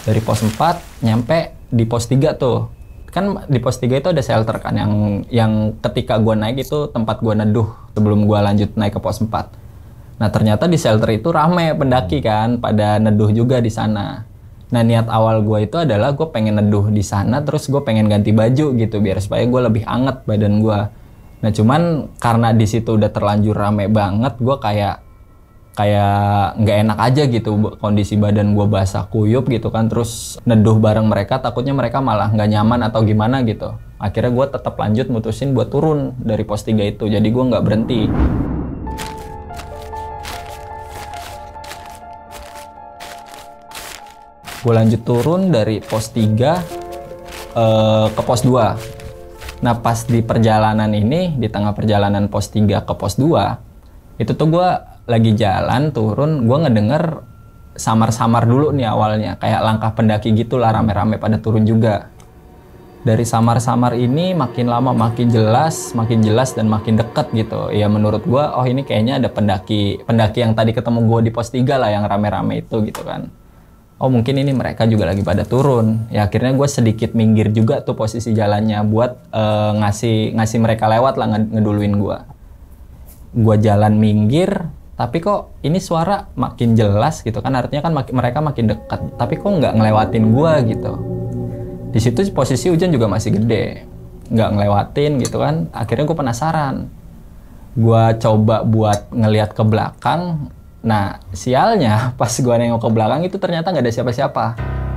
Dari pos 4 nyampe di pos 3 tuh. Kan di pos 3 itu ada shelter kan yang ketika gue naik itu tempat gue neduh sebelum gue lanjut naik ke pos 4. Nah ternyata di shelter itu rame pendaki kan, pada neduh juga di sana. Nah niat awal gue itu adalah gue pengen neduh di sana, terus gue pengen ganti baju gitu biar supaya gue lebih anget badan gue. Nah cuman karena di situ udah terlanjur rame banget, gue kayak nggak enak aja gitu, kondisi badan gue basah kuyup gitu kan, terus neduh bareng mereka takutnya mereka malah nggak nyaman atau gimana gitu. Akhirnya gue tetap lanjut mutusin buat turun dari pos 3 itu, jadi gue nggak berhenti. Gue lanjut turun dari pos 3 ke pos 2. Nah pas di perjalanan ini, di tengah perjalanan pos 3 ke pos 2, itu tuh gue lagi jalan turun, gue ngedenger samar-samar dulu nih awalnya. Kayak langkah pendaki gitu lah, rame-rame pada turun juga. Dari samar-samar ini makin lama makin jelas dan makin deket gitu. Ya menurut gue, oh ini kayaknya ada pendaki yang tadi ketemu gue di pos 3 lah yang rame-rame itu gitu kan. Oh mungkin ini mereka juga lagi pada turun. Ya akhirnya gue sedikit minggir juga tuh posisi jalannya buat ngasih mereka lewat lah, ngeduluin gue. Gue jalan minggir, tapi kok ini suara makin jelas gitu kan, artinya kan mereka makin dekat. Tapi kok nggak ngelewatin gue gitu. Di situ posisi hujan juga masih gede, nggak ngelewatin gitu kan. Akhirnya gue penasaran. Gue coba buat ngelihat ke belakang. Nah sialnya pas gue nengok ke belakang itu ternyata nggak ada siapa-siapa.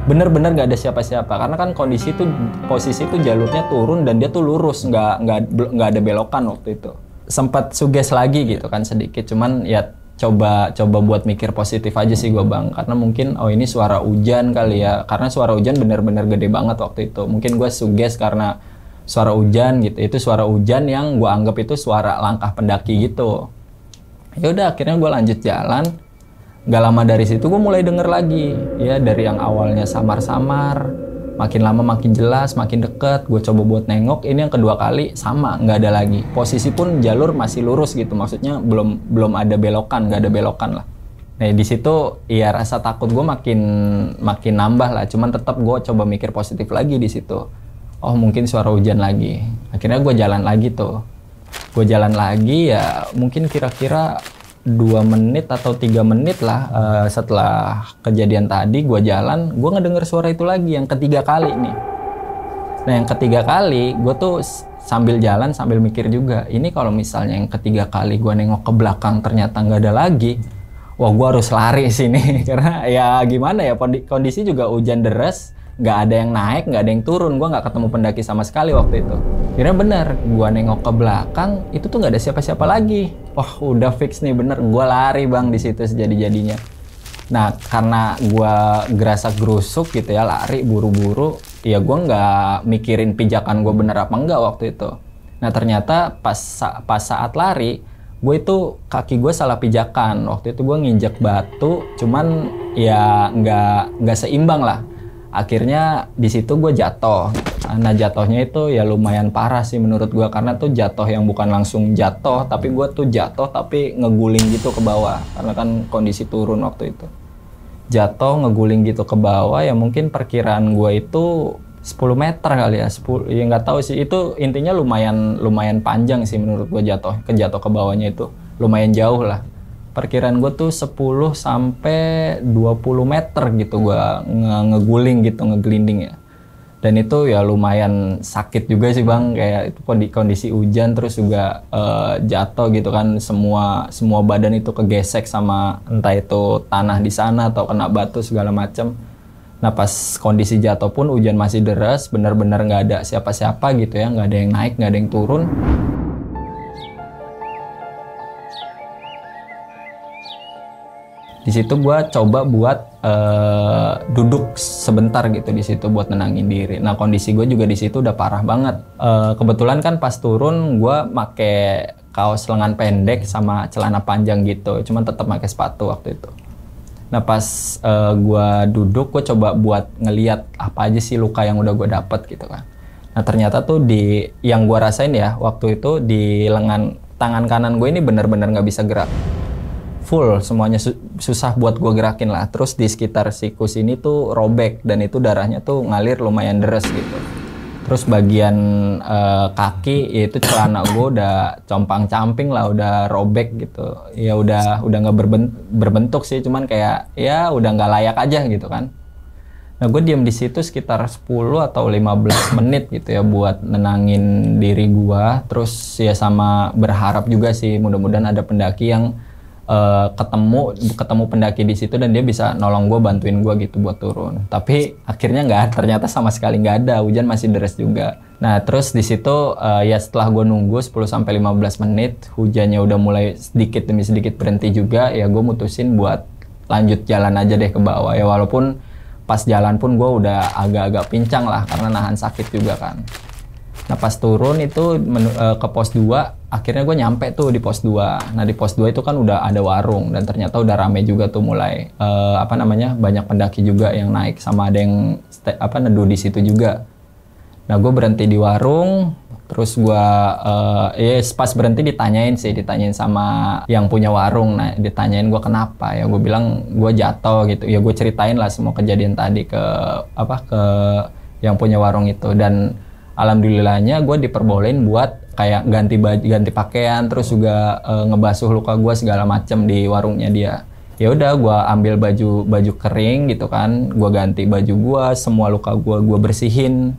Bener-bener nggak ada siapa-siapa karena kan posisi itu jalurnya turun dan dia tuh lurus, nggak ada belokan waktu itu. Sempat suges lagi gitu kan sedikit, cuman ya coba buat mikir positif aja sih gue Bang, karena mungkin ini suara hujan kali ya, karena suara hujan bener-bener gede banget waktu itu. Mungkin gue suges karena suara hujan gitu, itu suara hujan yang gue anggap itu suara langkah pendaki gitu. Ya udah akhirnya gue lanjut jalan. Gak lama dari situ gue mulai denger lagi ya, dari yang awalnya samar-samar makin lama makin jelas, makin deket. Gue coba buat nengok, ini yang kedua kali sama, nggak ada lagi. Posisi pun jalur masih lurus gitu, maksudnya belum ada belokan, nggak ada belokan lah. Nah di situ ya rasa takut gue makin nambah lah. Cuman tetap gue coba mikir positif lagi di situ. Oh mungkin suara hujan lagi. Akhirnya gue jalan lagi tuh. Gue jalan lagi ya mungkin kira-kira 2 menit atau 3 menit lah setelah kejadian tadi gue jalan, gue ngedenger suara itu lagi yang ketiga kali nih. Nah yang ketiga kali gue tuh sambil jalan sambil mikir juga, ini kalau misalnya yang ketiga kali gue nengok ke belakang ternyata nggak ada lagi, wah gue harus lari sini. Karena ya gimana ya, kondisi juga hujan deras, nggak ada yang naik, nggak ada yang turun, gue nggak ketemu pendaki sama sekali waktu itu. Kira bener, gue nengok ke belakang, itu tuh nggak ada siapa-siapa lagi. Wah udah fix nih, bener, gue lari Bang di situ sejadi-jadinya. Nah karena gue gerasak gerusuk gitu ya, lari buru-buru, ya gue nggak mikirin pijakan gue bener apa enggak waktu itu. Nah ternyata pas saat lari, gue itu kaki gue salah pijakan. Waktu itu gue nginjek batu, cuman ya nggak seimbang lah. Akhirnya di situ gue jatuh. Nah jatuhnya itu ya lumayan parah sih menurut gue, karena tuh jatuh yang bukan langsung jatuh, tapi gue tuh jatuh tapi ngeguling gitu ke bawah, karena kan kondisi turun waktu itu. Jatuh ngeguling gitu ke bawah, ya mungkin perkiraan gue itu 10 meter kali ya, 10 ya nggak tahu sih, itu intinya lumayan panjang sih menurut gue jatuh ke bawahnya itu lumayan jauh lah. Perkiraan gue tuh 10 sampai 20 meter gitu gue ngeguling gitu, ngeglinding ya. Dan itu ya lumayan sakit juga sih bang, kayak itu kondisi hujan terus juga jatuh gitu kan, semua badan itu kegesek sama entah itu tanah di sana atau kena batu segala macam. Nah pas kondisi jatuh pun hujan masih deras, benar-benar nggak ada siapa-siapa gitu ya, nggak ada yang naik, nggak ada yang turun. Di situ gue coba buat duduk sebentar gitu di situ buat nenangin diri. Nah kondisi gue juga di situ udah parah banget. Kebetulan kan pas turun gue make kaos lengan pendek sama celana panjang gitu, cuman tetap pakai sepatu waktu itu. Nah pas gue duduk, gue coba buat ngeliat apa aja sih luka yang udah gue dapet gitu kan. Nah ternyata tuh yang gue rasain ya waktu itu di lengan tangan kanan gue ini bener-bener nggak bisa gerak. Full semuanya susah buat gue gerakin lah. Terus di sekitar sikus ini tuh robek dan itu darahnya tuh ngalir lumayan deres gitu. Terus bagian kaki itu celana gue udah compang-camping lah, udah robek gitu. Ya udah nggak berbentuk sih, cuman kayak ya udah nggak layak aja gitu kan. Nah gue diem di situ sekitar 10 atau 15 menit gitu ya buat nenangin diri gue. Terus ya sama berharap juga sih mudah-mudahan ada pendaki yang ketemu pendaki di situ dan dia bisa nolong gue, bantuin gue gitu buat turun. Tapi akhirnya ternyata sama sekali nggak ada, hujan masih deras juga. Nah terus di situ ya setelah gue nunggu 10 sampai 15 menit, hujannya udah mulai sedikit demi sedikit berhenti juga, ya gue mutusin buat lanjut jalan aja deh ke bawah ya, walaupun pas jalan pun gue udah agak-agak pincang lah karena nahan sakit juga kan. Nah pas turun itu ke pos 2, akhirnya gue nyampe tuh di pos 2. Nah di pos 2 itu kan udah ada warung dan ternyata udah rame juga tuh mulai banyak pendaki juga yang naik sama ada yang neduh di situ juga. Nah gue berhenti di warung, terus gue pas berhenti ditanyain sama yang punya warung. Nah ditanyain gue kenapa, ya gue bilang gue jatuh gitu. Ya gue ceritain lah semua kejadian tadi ke yang punya warung itu, dan alhamdulillahnya gue diperbolehin buat kayak ganti pakaian, terus juga ngebasuh luka gue segala macem di warungnya dia. Ya udah gue ambil baju kering gitu kan, gue ganti baju gue, semua luka gue bersihin.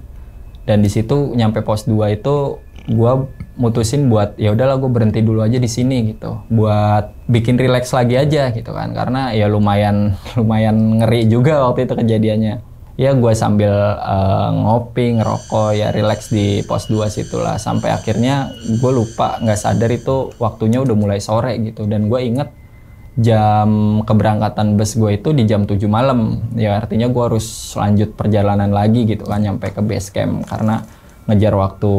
Dan di situ nyampe pos 2 itu gue mutusin buat ya udahlah gue berhenti dulu aja di sini gitu, buat bikin relax lagi aja gitu kan, karena ya lumayan ngeri juga waktu itu kejadiannya. Ya gue sambil ngopi, ngerokok, ya relax di pos 2 situlah. Sampai akhirnya gue lupa, nggak sadar itu waktunya udah mulai sore gitu. Dan gue inget jam keberangkatan bus gue itu di jam 7 malam. Ya artinya gue harus lanjut perjalanan lagi gitu kan, nyampe ke base camp. Karena ngejar waktu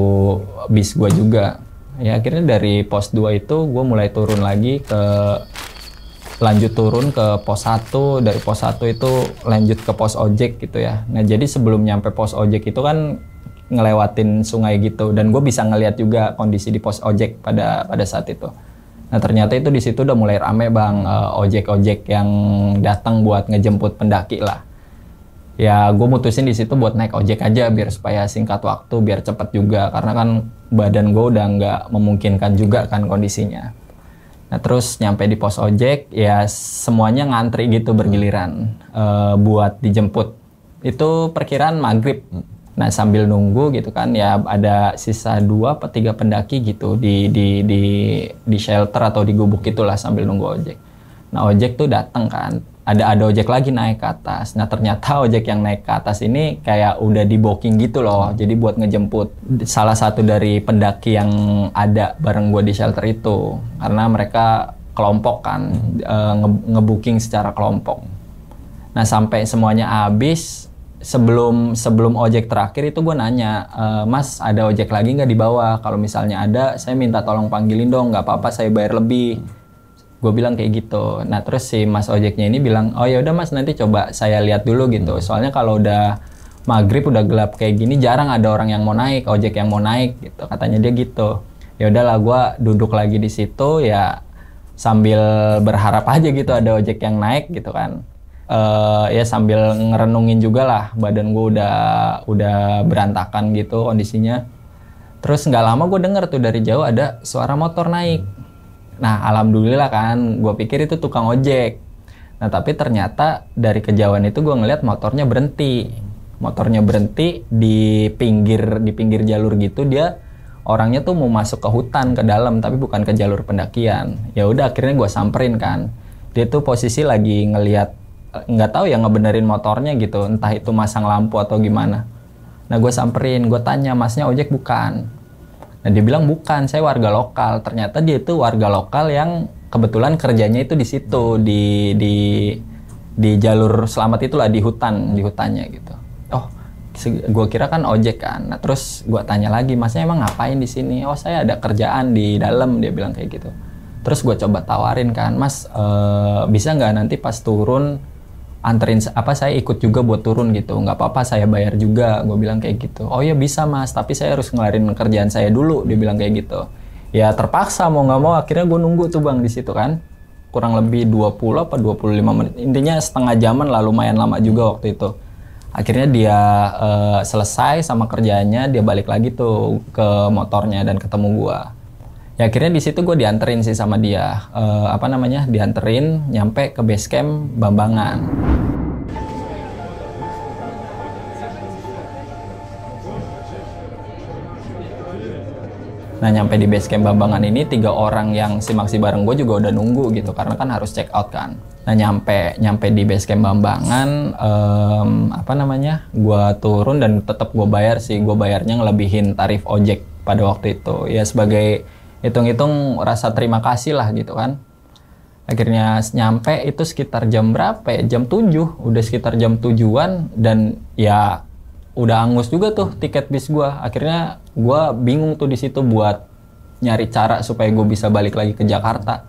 bis gue juga. Ya akhirnya dari pos 2 itu gue mulai turun lagi lanjut turun ke pos 1, dari pos 1 itu lanjut ke pos ojek gitu ya. Nah jadi sebelum nyampe pos ojek itu kan ngelewatin sungai gitu, dan gue bisa ngeliat juga kondisi di pos ojek pada saat itu. Nah ternyata itu di situ udah mulai rame bang, ojek-ojek yang datang buat ngejemput pendaki lah. Ya gue mutusin di situ buat naik ojek aja biar supaya singkat waktu, biar cepet juga, karena kan badan gue udah nggak memungkinkan juga kan kondisinya. Nah terus nyampe di pos ojek, ya semuanya ngantri gitu bergiliran buat dijemput. Itu perkiraan maghrib. Nah sambil nunggu gitu kan, ya ada sisa 2 atau 3 pendaki gitu di shelter atau di gubuk itulah sambil nunggu ojek. Nah ojek tuh datang kan, ada ojek lagi naik ke atas. Nah ternyata ojek yang naik ke atas ini kayak udah di booking gitu loh, jadi buat ngejemput salah satu dari pendaki yang ada bareng gue di shelter itu, karena mereka kelompok kan, ngebooking secara kelompok. Nah sampai semuanya habis, sebelum ojek terakhir itu gue nanya, mas ada ojek lagi nggak di bawah? Kalau misalnya ada, saya minta tolong panggilin dong, nggak apa-apa saya bayar lebih. Gue bilang kayak gitu. Nah terus si mas ojeknya ini bilang, oh ya udah mas nanti coba saya lihat dulu gitu. Soalnya kalau udah maghrib udah gelap kayak gini jarang ada orang yang mau naik, ojek yang mau naik gitu. Katanya dia gitu. Ya udahlah gue duduk lagi di situ ya sambil berharap aja gitu ada ojek yang naik gitu kan. ya sambil ngerenungin juga lah, badan gue udah berantakan gitu kondisinya. Terus nggak lama gue denger tuh dari jauh ada suara motor naik. Nah alhamdulillah kan, gue pikir itu tukang ojek. Nah tapi ternyata dari kejauhan itu gue ngeliat motornya berhenti. Motornya berhenti di pinggir jalur gitu, dia orangnya tuh mau masuk ke hutan ke dalam tapi bukan ke jalur pendakian. Ya udah akhirnya gue samperin kan. Dia tuh posisi lagi ngeliat, nggak tahu ya ngebenerin motornya gitu, entah itu masang lampu atau gimana. Nah gue samperin, gue tanya, masnya ojek bukan? Nah dia bilang bukan, saya warga lokal. Ternyata dia itu warga lokal yang kebetulan kerjanya itu di situ, di jalur selamat itulah, di hutannya gitu. Oh, gue kira kan ojek kan. Nah terus gue tanya lagi, masnya emang ngapain di sini? Oh saya ada kerjaan di dalam, dia bilang kayak gitu. Terus gue coba tawarin kan, mas bisa nggak nanti pas turun anterin saya ikut juga buat turun gitu, nggak apa-apa saya bayar juga, gue bilang kayak gitu. Oh ya bisa mas, tapi saya harus ngelarin kerjaan saya dulu, dia bilang kayak gitu. Ya terpaksa mau nggak mau, akhirnya gue nunggu tuh bang di situ kan, kurang lebih 20 apa 25 menit, intinya setengah jaman lah, lumayan lama juga waktu itu. Akhirnya dia selesai sama kerjaannya, dia balik lagi tuh ke motornya dan ketemu gue. Ya akhirnya di situ gue dianterin sih sama dia, dianterin nyampe ke base camp Bambangan. Nah nyampe di base camp Bambangan ini 3 orang yang simaksi bareng gue juga udah nunggu gitu, karena kan harus check out kan. Nah nyampe di base camp Bambangan, gue turun dan tetap gue bayar sih, gue bayarnya ngelebihin tarif ojek pada waktu itu. Ya sebagai hitung-hitung rasa terima kasih lah gitu kan. Akhirnya nyampe itu sekitar jam berapa ya? Jam 7, udah sekitar jam 7-an dan ya udah angus juga tuh tiket bis gua. Akhirnya gua bingung tuh di situ buat nyari cara supaya gue bisa balik lagi ke Jakarta.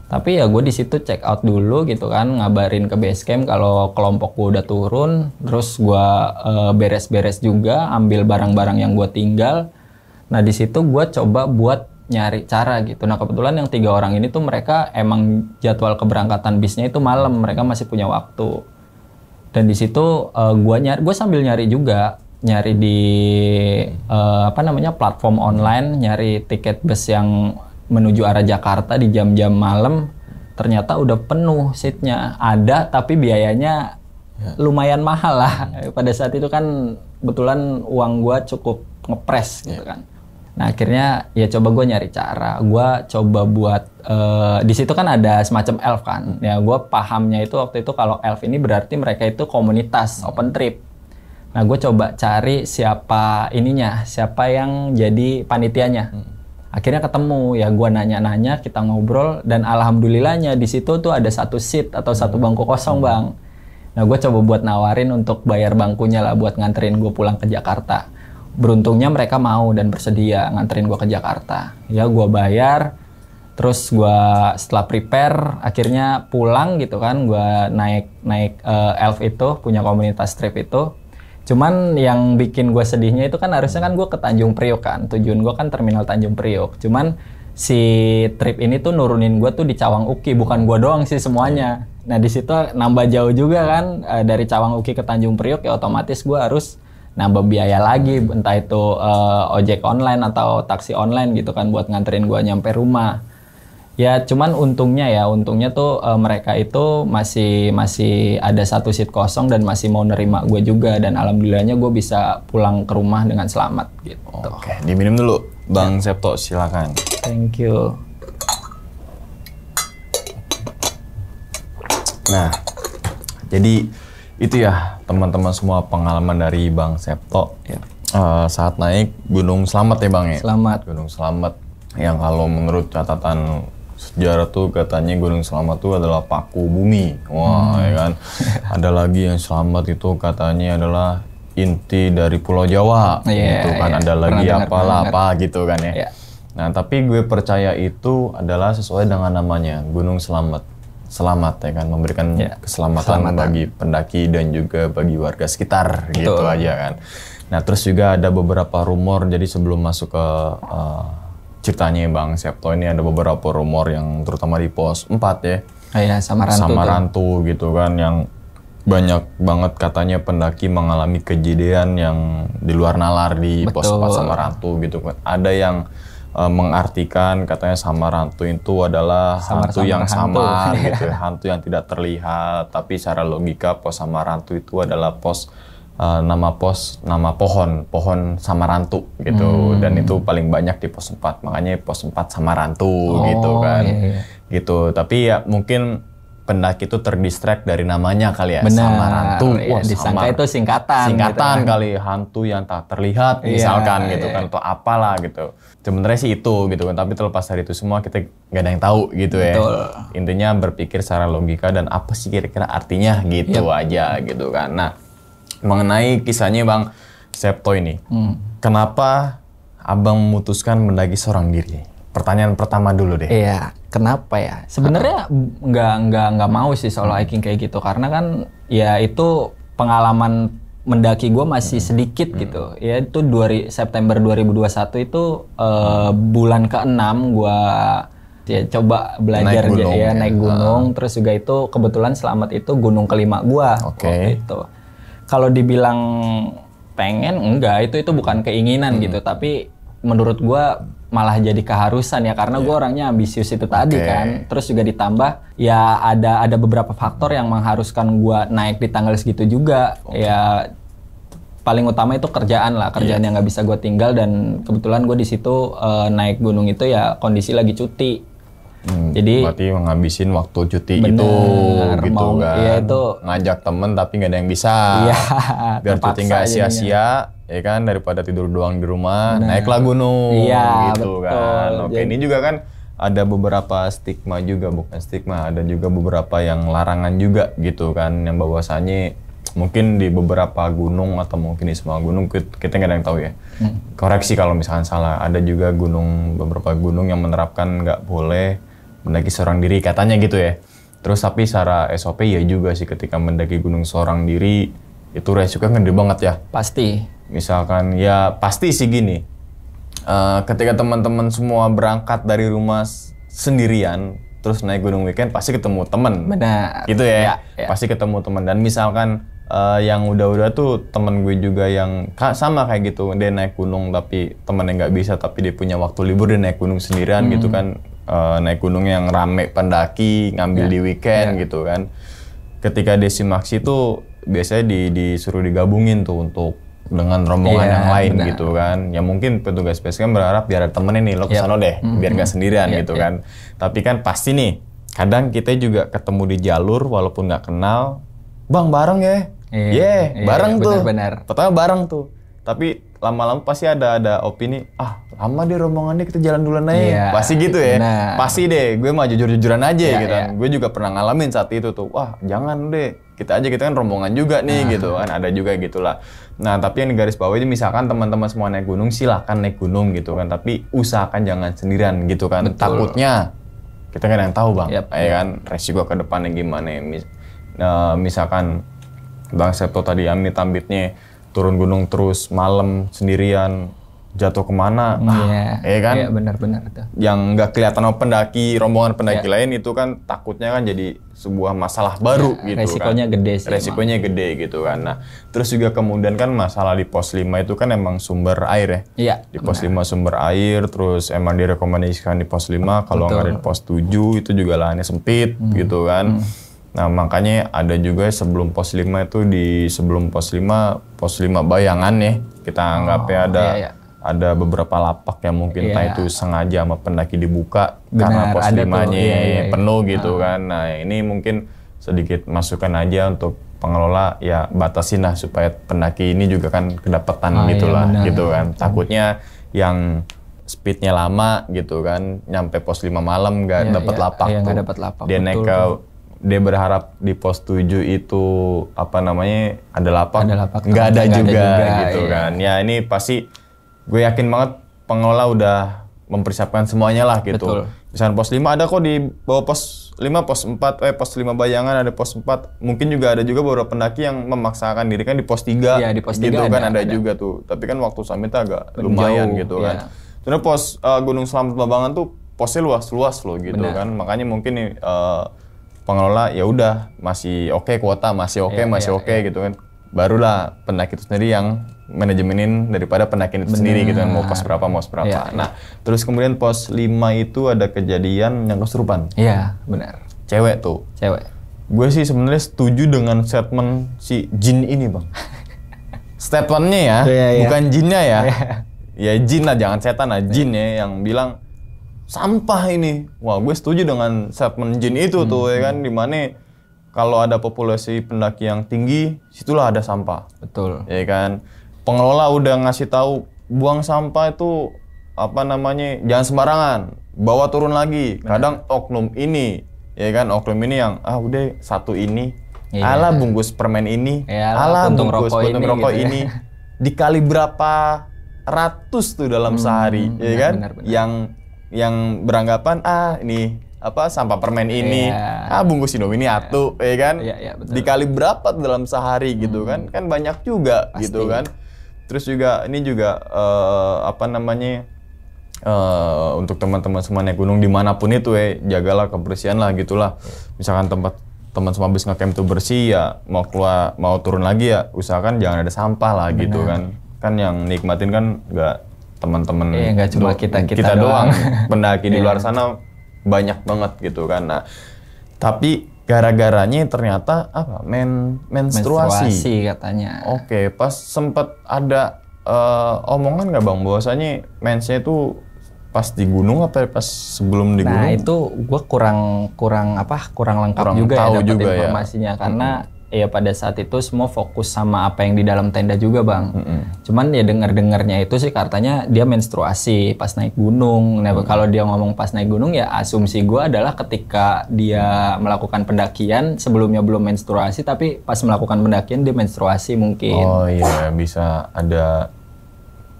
Tapi ya gue di situ check out dulu gitu kan, ngabarin ke base camp kalau kelompok gue udah turun, terus gue beres-beres juga, ambil barang-barang yang gue tinggal. Nah di situ gue coba buat nyari cara gitu. Nah kebetulan yang 3 orang ini tuh mereka emang jadwal keberangkatan bisnya itu malam, mereka masih punya waktu. Dan di situ gue sambil nyari juga, nyari di platform online, nyari tiket bus yang menuju arah Jakarta di jam-jam malam. Ternyata udah penuh seatnya, ada tapi biayanya lumayan mahal lah. Pada saat itu kan kebetulan uang gue cukup ngepres gitu kan. Nah akhirnya ya coba gue nyari cara, gue coba buat di situ kan ada semacam elf kan, ya gue pahamnya itu waktu itu kalau elf ini berarti mereka itu komunitas open trip. Nah gue coba cari siapa yang jadi panitianya. Akhirnya ketemu, ya gue nanya-nanya, kita ngobrol dan alhamdulillahnya di situ tuh ada 1 seat atau 1 bangku kosong bang. Nah gue coba buat nawarin untuk bayar bangkunya lah buat nganterin gue pulang ke Jakarta. Beruntungnya mereka mau dan bersedia nganterin gue ke Jakarta. Ya gue bayar, terus gue setelah prepare akhirnya pulang gitu kan. Gue naik elf itu, punya komunitas trip itu. Cuman yang bikin gue sedihnya itu kan harusnya kan gue ke Tanjung Priok kan. Tujuan gue kan terminal Tanjung Priok. Cuman si trip ini tuh nurunin gue tuh di Cawang Uki, bukan gue doang sih semuanya. Nah di situ nambah jauh juga kan, dari Cawang Uki ke Tanjung Priok ya otomatis gue harus nambah biaya lagi, entah itu ojek online atau taksi online gitu kan buat nganterin gue nyampe rumah. Ya cuman untungnya tuh mereka itu masih ada 1 seat kosong dan masih mau nerima gue juga, dan alhamdulillahnya gue bisa pulang ke rumah dengan selamat gitu. Oke, diminum dulu Bang Septo, silakan. Thank you. Nah, jadi itu ya teman-teman semua pengalaman dari Bang Septo saat naik Gunung Slamet ya Bang ya? Slamet. Gunung Slamet yang kalau menurut catatan sejarah tuh katanya Gunung Slamet tuh adalah paku bumi. Wah ya kan. Ada lagi yang Slamet itu katanya adalah inti dari Pulau Jawa gitu kan. Ada lagi apa gitu kan ya. Nah tapi gue percaya itu adalah sesuai dengan namanya, Gunung Slamet. Selamat ya kan, memberikan keselamatan bagi pendaki dan juga bagi warga sekitar. Betul. Gitu aja kan. Nah terus juga ada beberapa rumor, jadi sebelum masuk ke ceritanya Bang Septo ini ada beberapa rumor yang terutama di pos 4 ya. Iya, Samarantu. Samarantu gitu kan, yang banyak banget katanya pendaki mengalami kejadian yang di luar nalar di pos 4 Samarantu gitu kan. Ada yang mengartikan katanya Samarantu itu adalah hantu yang samar gitu ya, hantu yang tidak terlihat, tapi secara logika pos Samarantu itu adalah nama pohon Samarantu gitu, dan itu paling banyak di pos 4, makanya pos 4 Samarantu gitu kan. Iya. Gitu, tapi ya mungkin pendaki itu terdistract dari namanya kali ya. Benar, Samarantu. Wah, disangka itu singkatan gitu kan. Kali, hantu yang tak terlihat misalkan gitu kan, atau apalah gitu. Sebenarnya sih itu gitu kan, tapi terlepas dari itu semua kita nggak ada yang tahu gitu ya. Betul. Intinya berpikir secara logika dan apa sih kira-kira artinya gitu aja gitu kan. Nah, mengenai kisahnya Bang Septo ini, kenapa Abang memutuskan mendaki seorang diri? Pertanyaan pertama dulu deh. Iya, kenapa ya? Sebenarnya nggak mau sih solo hiking kayak gitu, karena kan ya itu pengalaman mendaki gue masih sedikit gitu. Ya itu September 2021 itu bulan ke-6 gue ya coba belajar naik gunung. Terus juga itu kebetulan selamat itu gunung kelima gue. Itu. Kalau dibilang pengen, enggak, itu bukan keinginan gitu, tapi menurut gue malah jadi keharusan ya, karena gue orangnya ambisius itu tadi kan. Terus juga ditambah ya ada beberapa faktor yang mengharuskan gue naik di tanggal segitu juga. Ya paling utama itu kerjaan yang nggak bisa gue tinggal, dan kebetulan gue di situ naik gunung itu ya kondisi lagi cuti. Jadi berarti menghabisin waktu cuti itu gitu kan. Iya, itu ngajak temen tapi nggak ada yang bisa. Iya, biar cuti nggak sia-sia ya kan, daripada tidur doang di rumah. Naiklah gunung gitu kan. Oke, ini juga kan ada beberapa stigma juga, bukan stigma, ada juga beberapa yang larangan juga gitu kan, yang bahwasannya mungkin di beberapa gunung atau mungkin di semua gunung kita nggak ada yang tahu ya. Koreksi kalau misalkan salah. Ada juga beberapa gunung yang menerapkan nggak boleh mendaki seorang diri katanya gitu ya. Terus tapi secara SOP ya juga sih, ketika mendaki gunung seorang diri itu resikonya gede banget ya. Pasti. Misalkan ya pasti sih gini. Ketika teman-teman semua berangkat dari rumah sendirian terus naik gunung weekend, pasti ketemu teman. Benar. Gitu ya. Pasti ketemu teman. Dan misalkan yang udah-udah tuh temen gue juga yang sama kayak gitu, dia naik gunung tapi temennya nggak bisa, tapi dia punya waktu libur, dia naik gunung sendirian gitu kan. Naik gunung yang rame pendaki, ngambil di weekend gitu kan. Ketika desimaksi itu biasanya disuruh digabungin tuh untuk dengan rombongan yang lain gitu kan. Ya mungkin petugas base camp berharap biar ada temennya nih, lo kesana deh, biar nggak sendirian gitu kan. Tapi kan pasti nih, kadang kita juga ketemu di jalur walaupun nggak kenal, bang bareng ya, bareng tuh. Pertama bareng tuh, tapi lama-lama pasti ada opini, lama deh rombongannya, kita jalan duluan aja. Pasti gitu ya. Pasti deh, gue mah jujur-jujuran aja gitu kan. Gue juga pernah ngalamin saat itu tuh, wah jangan deh, kita kan rombongan juga nih gitu kan. Ada juga gitulah. Nah tapi yang di garis bawah ini, misalkan teman-teman semua naik gunung, silahkan naik gunung gitu kan. Tapi usahakan jangan sendirian gitu kan. Takutnya kita nggak ada yang tahu bang, ya kan, resiko ke depannya gimana. Misalkan Bang Septo tadi amit-amitnya turun gunung terus malam sendirian, jatuh kemana, ya kan? Iya benar-benar itu. Yang nggak kelihatan sama rombongan pendaki lain itu kan takutnya kan jadi sebuah masalah baru gitu resikonya kan. Gede sih. Resikonya gede gitu kan. Nah, terus juga kemudian kan masalah di pos 5 itu kan emang sumber air ya. Iya. Di pos 5 sumber air, terus emang direkomendasikan di pos 5, kalau nggak di pos 7 itu juga lahannya sempit gitu kan. Nah makanya ada juga sebelum pos 5 itu, sebelum pos 5 bayangan ya, kita anggap ya ada beberapa lapak yang mungkin entah itu sengaja sama pendaki dibuka. Karena pos 5-nya penuh gitu kan. Nah ini mungkin sedikit masukan aja untuk pengelola, ya batasin lah supaya pendaki ini juga kan kedapatan gitu kan. Takutnya yang speednya lama gitu kan, nyampe pos 5 malam nggak dapat lapak tuh. Dia naik dia berharap di pos 7 itu ada lapak nggak ada juga gitu kan. Ya ini pasti gue yakin banget pengelola udah mempersiapkan semuanya lah gitu. Misalnya pos 5 ada kok di bawah pos 5, pos 4, pos 5 bayangan ada pos 4. Mungkin juga ada juga beberapa pendaki yang memaksakan diri kan di pos 3. Di pos 3 gitu kan ada juga tuh. Tapi kan waktu summit agak lumayan gitu kan. Sebenarnya pos Gunung Selamat Babangan tuh posnya luas-luas loh gitu kan. Makanya mungkin nih pengelola ya udah masih oke kuota, masih oke, gitu kan. Barulah pendaki itu sendiri yang manajemenin daripada pendaki itu sendiri gitu kan, mau pos berapa. Nah, terus kemudian pos 5 itu ada kejadian yang kesurupan. Iya, benar. Cewek tuh. Gue sih sebenarnya setuju dengan statement si Jin ini, Bang. Statementnya ya, bukan jinnya ya. Ya jin lah, jangan setan lah, jin ya yang bilang sampah ini. Wah, gue setuju dengan statement jin itu tuh ya kan, dimana kalau ada populasi pendaki yang tinggi, situlah ada sampah. Betul. Ya kan, pengelola udah ngasih tahu buang sampah itu apa namanya, jangan sembarangan, bawa turun lagi. Kadang oknum ini, ya kan, oknum ini yang udah satu ini. Alah bungkus permen ini, alah bungkus puntung rokok ini, dikali berapa ratus tuh dalam sehari, ya kan? Yang beranggapan ini apa sampah permen ini, bungkus Indomie ini atu, ya kan? Dikali berapa dalam sehari gitu kan? Kan banyak juga. Pasti. Gitu kan? Terus juga ini juga apa namanya? Untuk teman-teman semua naik gunung dimanapun itu jagalah kebersihan lah gitulah. Misalkan tempat teman semua habis ngecamp itu bersih ya, mau turun lagi ya usahakan jangan ada sampah lah. Bener. Gitu kan yang nikmatin kan nggak teman-teman, nggak cuma kita doang. Pendaki di luar sana banyak banget gitu kan. Nah, tapi gara-garanya ternyata apa menstruasi katanya. Oke, pas sempet ada omongan nggak Bang bahwasanya mensnya itu pas di gunung apa pas sebelum di gunung? Nah itu gue kurang lengkap juga ya dapat informasinya karena ya pada saat itu semua fokus sama apa yang di dalam tenda juga Bang. Cuman ya dengarnya itu sih katanya dia menstruasi pas naik gunung. Nah kalau dia ngomong pas naik gunung ya asumsi gue adalah ketika dia melakukan pendakian sebelumnya belum menstruasi tapi pas melakukan pendakian dia menstruasi mungkin. Oh iya bisa ada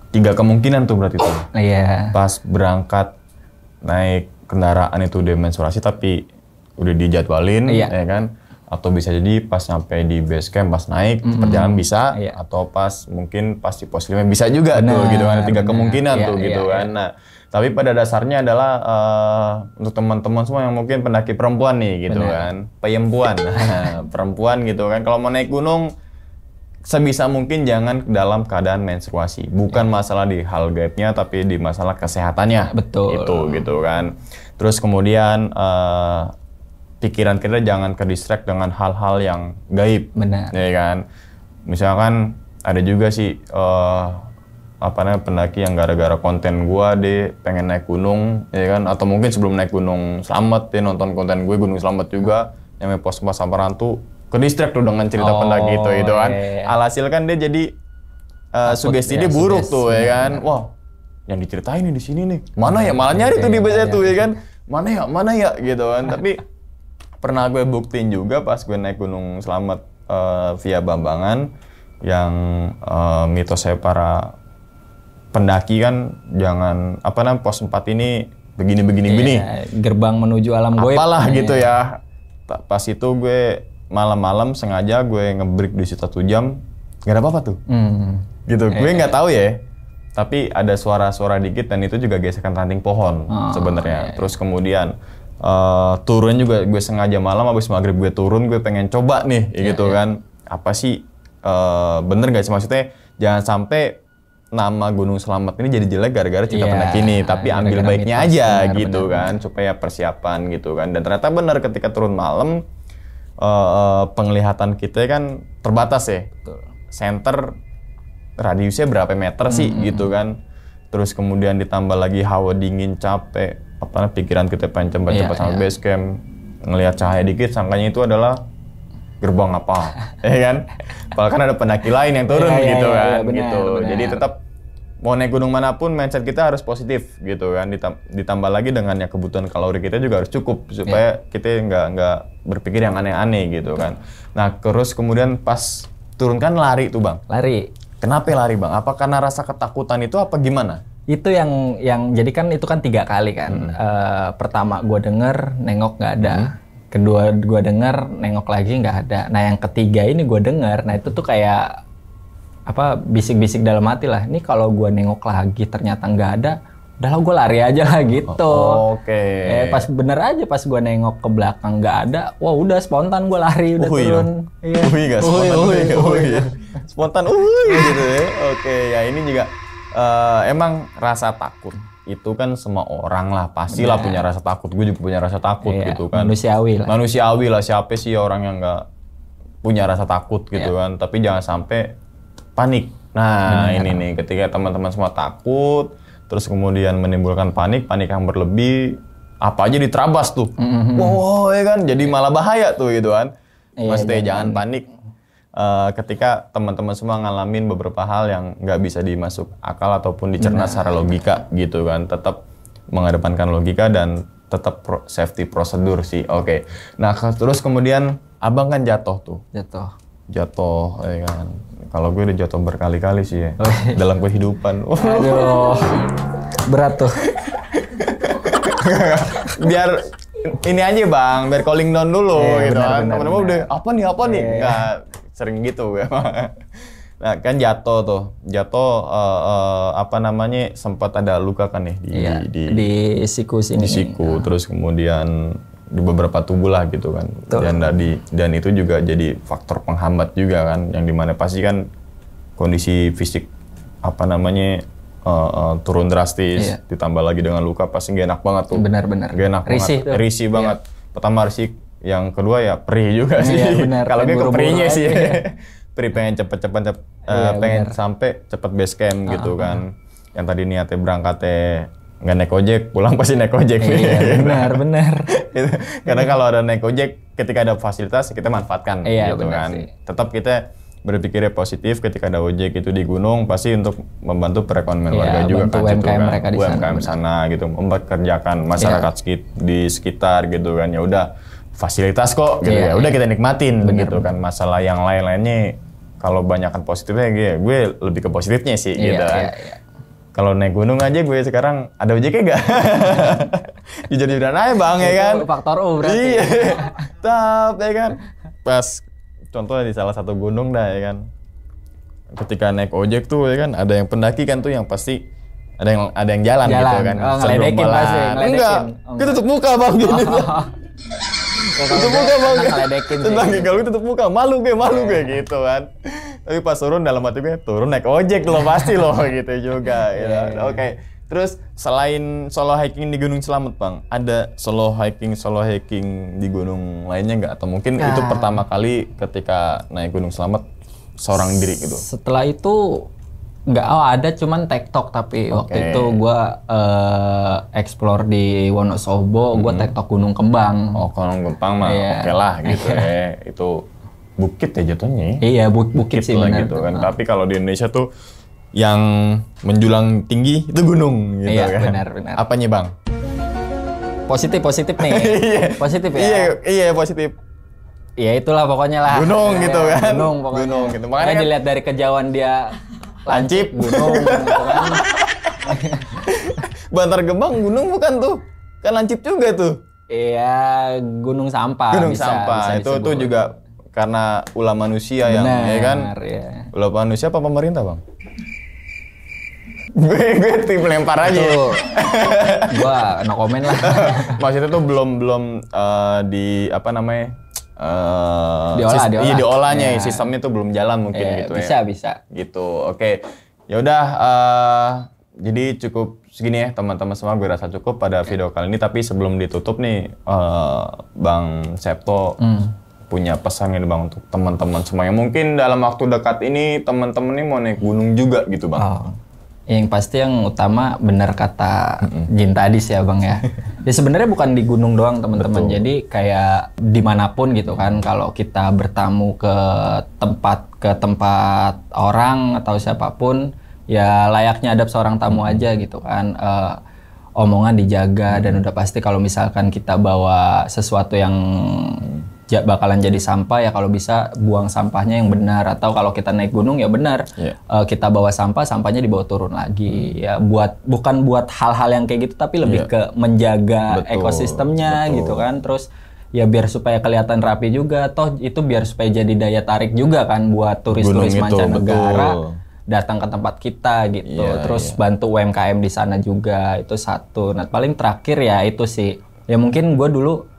3 kemungkinan tuh berarti tuh. Iya. Pas berangkat naik kendaraan itu dia menstruasi tapi udah dijadwalin, ya kan? Atau bisa jadi pas sampai di base camp pas naik perjalanan bisa, atau pas mungkin pas di pos 5 bisa juga tuh gitu kan. 3 kemungkinan tuh gitu kan. Nah, tapi pada dasarnya adalah untuk teman-teman semua yang mungkin pendaki perempuan nih gitu kan. Perempuan gitu kan. Kalau mau naik gunung sebisa mungkin jangan dalam keadaan menstruasi. Bukan masalah di hal gaibnya, tapi di masalah kesehatannya. Betul. Itu gitu kan. Terus kemudian pikiran kita jangan ke-distract dengan hal-hal yang gaib. Benar. Ya kan. Misalkan ada juga sih pendaki yang gara-gara konten gua deh pengen naik gunung, ya kan? Atau mungkin sebelum naik gunung Slamet dia nonton konten gue Gunung Slamet juga, yang pos Samparantu. Ke-distract tuh dengan cerita pendaki itu kan. Alhasil kan dia jadi sugesti dia buruk tuh ya kan. Wah, yang diceritain nih di sini nih. Mana ya? Malah nyari tuh di base tuh ya kan. Mana ya gitu kan. Tapi pernah gue buktiin juga pas gue naik Gunung Slamet via Bambangan yang mitosnya para pendaki kan jangan pos 4 ini begini. Gerbang menuju alam goib. Apalah gitu ya. Pas itu gue malam-malam sengaja gue nge-break di situ 1 jam, gak ada apa-apa tuh. Gitu, gue nggak tahu ya. Tapi ada suara-suara dikit dan itu juga gesekan ranting pohon sebenarnya. Terus kemudian turun juga gue sengaja malam habis maghrib gue turun, gue pengen coba nih gitu kan. Apa sih bener gak sih maksudnya jangan sampai nama Gunung Slamet ini jadi jelek gara-gara cerita pendaki ini, tapi ambil baiknya aja gitu kan, supaya persiapan gitu kan. Dan ternyata bener ketika turun malam penglihatan kita kan terbatas ya. Betul. Center radiusnya berapa meter sih gitu kan. Terus kemudian ditambah lagi hawa dingin, capek, pikiran kita pengen cepat-cepat sampai base camp. Ngelihat cahaya dikit sangkanya itu adalah gerbang apa, ya kan? Padahal kan ada pendaki lain yang turun gitu kan. Benar. Jadi tetap mau naik gunung manapun mindset kita harus positif gitu kan. Ditambah lagi dengan kebutuhan kalori kita juga harus cukup supaya kita nggak berpikir yang aneh-aneh gitu kan. Nah terus kemudian pas turun kan lari tuh Bang. Lari. Kenapa lari Bang? Apa karena rasa ketakutan itu apa gimana? Itu yang jadi kan itu kan 3 kali kan. Pertama gue denger nengok nggak ada. Kedua gue denger nengok lagi nggak ada. Nah yang ketiga ini gue denger. Nah itu tuh kayak bisik-bisik dalam hati lah. Ini kalau gue nengok lagi ternyata nggak ada, udahlah gue lari aja lah gitu. Oke. Pas bener aja pas gue nengok ke belakang nggak ada, wah udah spontan gue lari udah turun. Iya. Gak spontan. Spontan gitu ya. Oke, ya ini juga emang rasa takut itu kan semua orang lah pastilah punya rasa takut. Gue juga punya rasa takut gitu kan. Manusiawi lah. Siapa sih orang yang nggak punya rasa takut gitu kan. Tapi jangan sampai panik. Nah ini nih ketika teman-teman semua takut, terus kemudian menimbulkan panik yang berlebih, apa aja diterabas tuh. Wow ya kan, jadi malah bahaya tuh gitu kan. Maksudnya jangan panik. Ketika teman-teman semua ngalamin beberapa hal yang nggak bisa dimasuk akal ataupun dicerna secara logika gitu kan, tetap mengedepankan logika dan tetap safety prosedur sih. Oke. Nah terus kemudian abang kan jatuh ya kan. Kalau gue udah jatuh berkali-kali sih ya dalam kehidupan. Aduh, berat tuh. Biar ini aja bang, biar calling down dulu gitu kan. Temen-temen udah apa nih? Nggak, sering gitu ya. Nah kan jatuh sempat ada luka kan nih di siku sini. Di siku, terus kemudian di beberapa tubuh lah gitu kan. Dan itu juga jadi faktor penghambat juga kan, yang dimana pasti kan kondisi fisik turun drastis, ditambah lagi dengan luka pasti gak enak banget tuh. Benar-benar. Gak enak banget, risih banget. Pertama risih, yang kedua ya perih juga sih. Kalau gue ke perihnya sih. Perih pengen cepet pengen sampai cepet base camp gitu kan. Yang tadi niatnya berangkatnya nggak naik ojek, pulang pasti naik ojek. Benar. Karena kalau ada naik ojek, ketika ada fasilitas kita manfaatkan gitu kan. Tetap kita berpikirnya positif ketika ada ojek itu di gunung, pasti untuk membantu perekonomian warga juga kan, UMKM mereka di UMKM sana gitu, mempekerjakan masyarakat di sekitar gitu kan. Ya udah fasilitas kok gitu ya, udah kita nikmatin gitu kan. Masalah yang lain-lainnya kalau banyakkan positifnya gue lebih ke positifnya sih gitu kan. Kalau naik gunung aja gue sekarang ada ojeknya gak? Jujur-jujuran aja bang ya kan. Faktor U berarti. Iya. Tapi ya kan. Pas contohnya di salah satu gunung dah ya kan. Ketika naik ojek tuh ya kan ada yang pendaki kan tuh yang pasti ada yang jalan gitu kan. Ngeledekin pasti. Enggak. Kita tutup muka bang gitu. Tutup muka bang. Ngeledekin sih. Kalau tutup muka malu gue gitu kan. Tapi pas turun dalam hati gue turun naik ojek lo pasti lo gitu juga. Oke. Terus selain solo hiking di Gunung Slamet bang, ada solo hiking di gunung lainnya nggak? Atau mungkin itu pertama kali ketika naik Gunung Slamet seorang diri gitu? Setelah itu nggak, ada cuman TikTok, tapi waktu itu gue explore di Wonosobo, gue TikTok Gunung Kembang. Oh Gunung Kembang mah oke lah gitu ya. Itu bukit ya jatuhnya. Iya bukit sih benar gitu kan. Tapi kalau di Indonesia tuh yang menjulang tinggi itu gunung gitu kan. Benar. Apanya bang? Positif nih. Positif ya. Iya positif. Ya itulah pokoknya lah. Gunung gitu kan. Gunung gitu. Makanya kan, dilihat dari kejauhan dia lancip gunung gitu kan. Bantar Gebang gunung bukan tuh. Kan lancip juga tuh. Iya, gunung sampah. Bisa itu tuh juga karena ulah manusia yang ya kan. Iya. Ulah manusia apa pemerintah, Bang? gue tim lempar aja. Gua no comment lah. Maksudnya tuh belum di apa namanya? Diolah. Iya diolahnya, sistemnya tuh belum jalan mungkin gitu bisa, ya. Bisa. Gitu. Oke. Ya udah jadi cukup segini ya teman-teman semua, gue rasa cukup pada video kali ini. Tapi sebelum ditutup nih Bang Septo punya pesan ini Bang untuk teman-teman semua yang mungkin dalam waktu dekat ini teman-teman ini mau naik gunung juga gitu Bang. Yang pasti yang utama benar kata Jin tadi sih ya Bang ya. Ya sebenarnya bukan di gunung doang teman-teman. Jadi kayak dimanapun gitu kan, kalau kita bertamu ke tempat orang atau siapapun, ya layaknya adab seorang tamu aja gitu kan. Omongan dijaga dan udah pasti kalau misalkan kita bawa sesuatu yang bakalan jadi sampah, ya kalau bisa buang sampahnya yang benar. Atau kalau kita naik gunung ya benar kita bawa sampahnya dibawa turun lagi ya, bukan buat hal-hal yang kayak gitu, tapi lebih ke menjaga ekosistemnya gitu kan. Terus ya biar supaya kelihatan rapi juga, toh itu biar supaya jadi daya tarik juga kan buat turis-turis mancanegara. datang ke tempat kita gitu. Iya, Terus bantu UMKM di sana juga, itu satu. Nah paling terakhir ya itu sih, ya mungkin gue dulu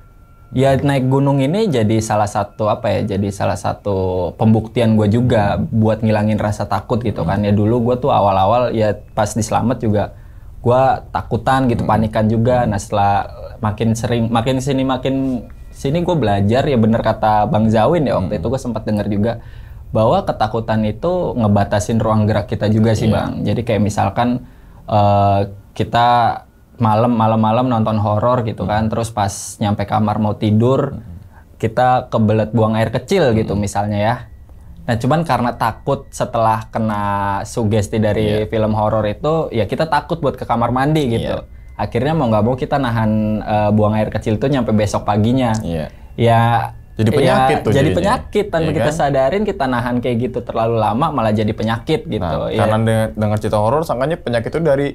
ya naik gunung ini jadi salah satu jadi salah satu pembuktian gue juga buat ngilangin rasa takut gitu kan. Ya dulu gue tuh awal-awal ya pas di Slamet juga gue takutan gitu, panikan juga. Nah setelah makin sini gue belajar, ya bener kata Bang Zawin ya, waktu itu gue sempat dengar juga bahwa ketakutan itu ngebatasin ruang gerak kita juga sih Bang. Jadi kayak misalkan kita malam-malam nonton horor gitu kan, terus pas nyampe kamar mau tidur kita kebelet buang air kecil gitu misalnya ya. Nah cuman karena takut setelah kena sugesti dari film horor itu, ya kita takut buat ke kamar mandi gitu. Akhirnya mau nggak mau kita nahan buang air kecil itu nyampe besok paginya. Ya jadi penyakit tuh jadi jadinya. penyakit tanpa kita sadarin, kita nahan kayak gitu terlalu lama malah jadi penyakit gitu. Nah, karena dengar cerita horor sangkanya penyakit itu dari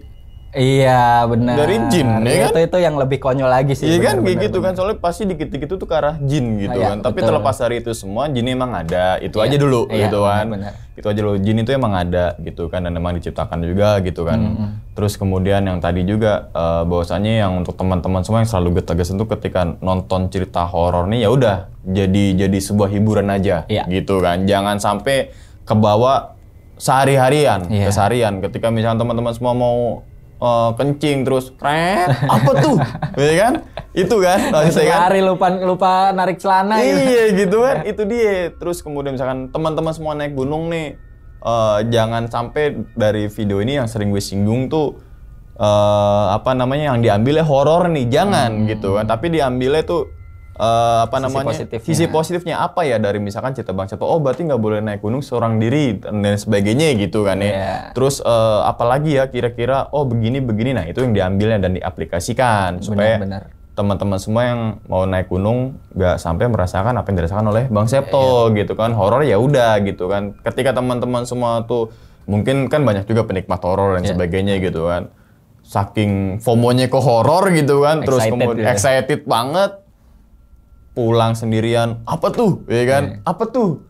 iya benar. Dari jin, ya kan? Itu yang lebih konyol lagi sih. Iya kan kayak gitu kan, soalnya pasti dikit-dikit itu tuh ke arah jin gitu kan. Tapi terlepas dari itu semua, jin emang ada. Itu aja dulu gitu kan. Itu aja dulu, jin itu emang ada gitu kan, dan emang diciptakan juga gitu kan. Terus kemudian yang tadi juga bahwasannya yang untuk teman-teman semua yang selalu getah-getah itu ketika nonton cerita horor nih, ya udah jadi sebuah hiburan aja gitu kan. Jangan sampai kebawa sehari-harian, keseharian. Ketika misalnya teman-teman semua mau kencing terus kret apa tuh ya kan itu kan hari lupa narik celana iya gitu kan itu dia. Terus kemudian misalkan teman-teman semua naik gunung nih, jangan sampai dari video ini yang sering gue singgung tuh yang diambilnya horor nih, jangan gitu kan, tapi diambilnya tuh sisi positifnya apa ya dari misalkan cerita Bang Septo, berarti nggak boleh naik gunung seorang diri dan sebagainya gitu kan ya. Terus apalagi ya kira-kira begini, nah itu yang diambilnya dan diaplikasikan supaya teman-teman semua yang mau naik gunung nggak sampai merasakan apa yang dirasakan oleh Bang Septo gitu kan. Horor ya udah gitu kan, ketika teman-teman semua tuh mungkin kan banyak juga penikmat horor dan sebagainya gitu kan, saking FOMO-nya ke horor gitu kan, terus kemudian excited banget, pulang sendirian, apa tuh, ya kan? Apa tuh?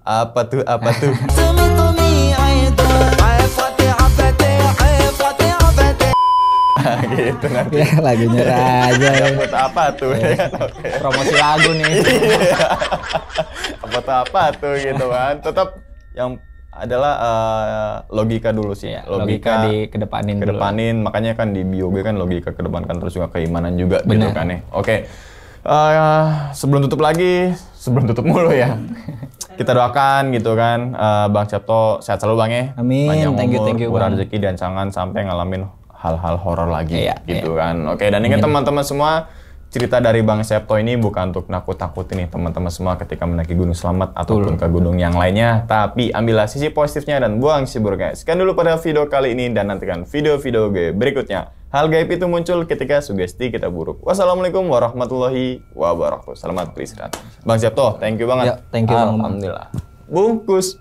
Gitu nanti. Ya lagi nyerah aja. Apa tuh apa tuh? Ya kan? Promosi lagu nih. Apa tuh gitu kan? Tetap yang adalah logika dulu sih. Logika kedepanin. Makanya kan di bio gue kan logika kedepankan, terus juga keimanan juga gitu kan ya. Oke. Sebelum tutup mulu ya, kita doakan gitu kan, Bang Septo sehat selalu Bang ya. Amin. Panjang umur, thank you murah rezeki, dan jangan sampai ngalamin hal-hal horor lagi gitu kan. Oke, dan ingat teman-teman semua, cerita dari Bang Septo ini bukan untuk nakut-nakutin nih teman-teman semua ketika mendaki Gunung Slamet ataupun ke gunung yang lainnya, tapi ambillah sisi positifnya dan buang sisi buruknya. Sekian dulu pada video kali ini, dan nantikan video-video gue berikutnya. Hal gaib itu muncul ketika sugesti kita buruk. Wassalamualaikum warahmatullahi wabarakatuh. Selamat beristirahat. Bang Septo, thank you banget. Thank you. Alhamdulillah. Bungkus.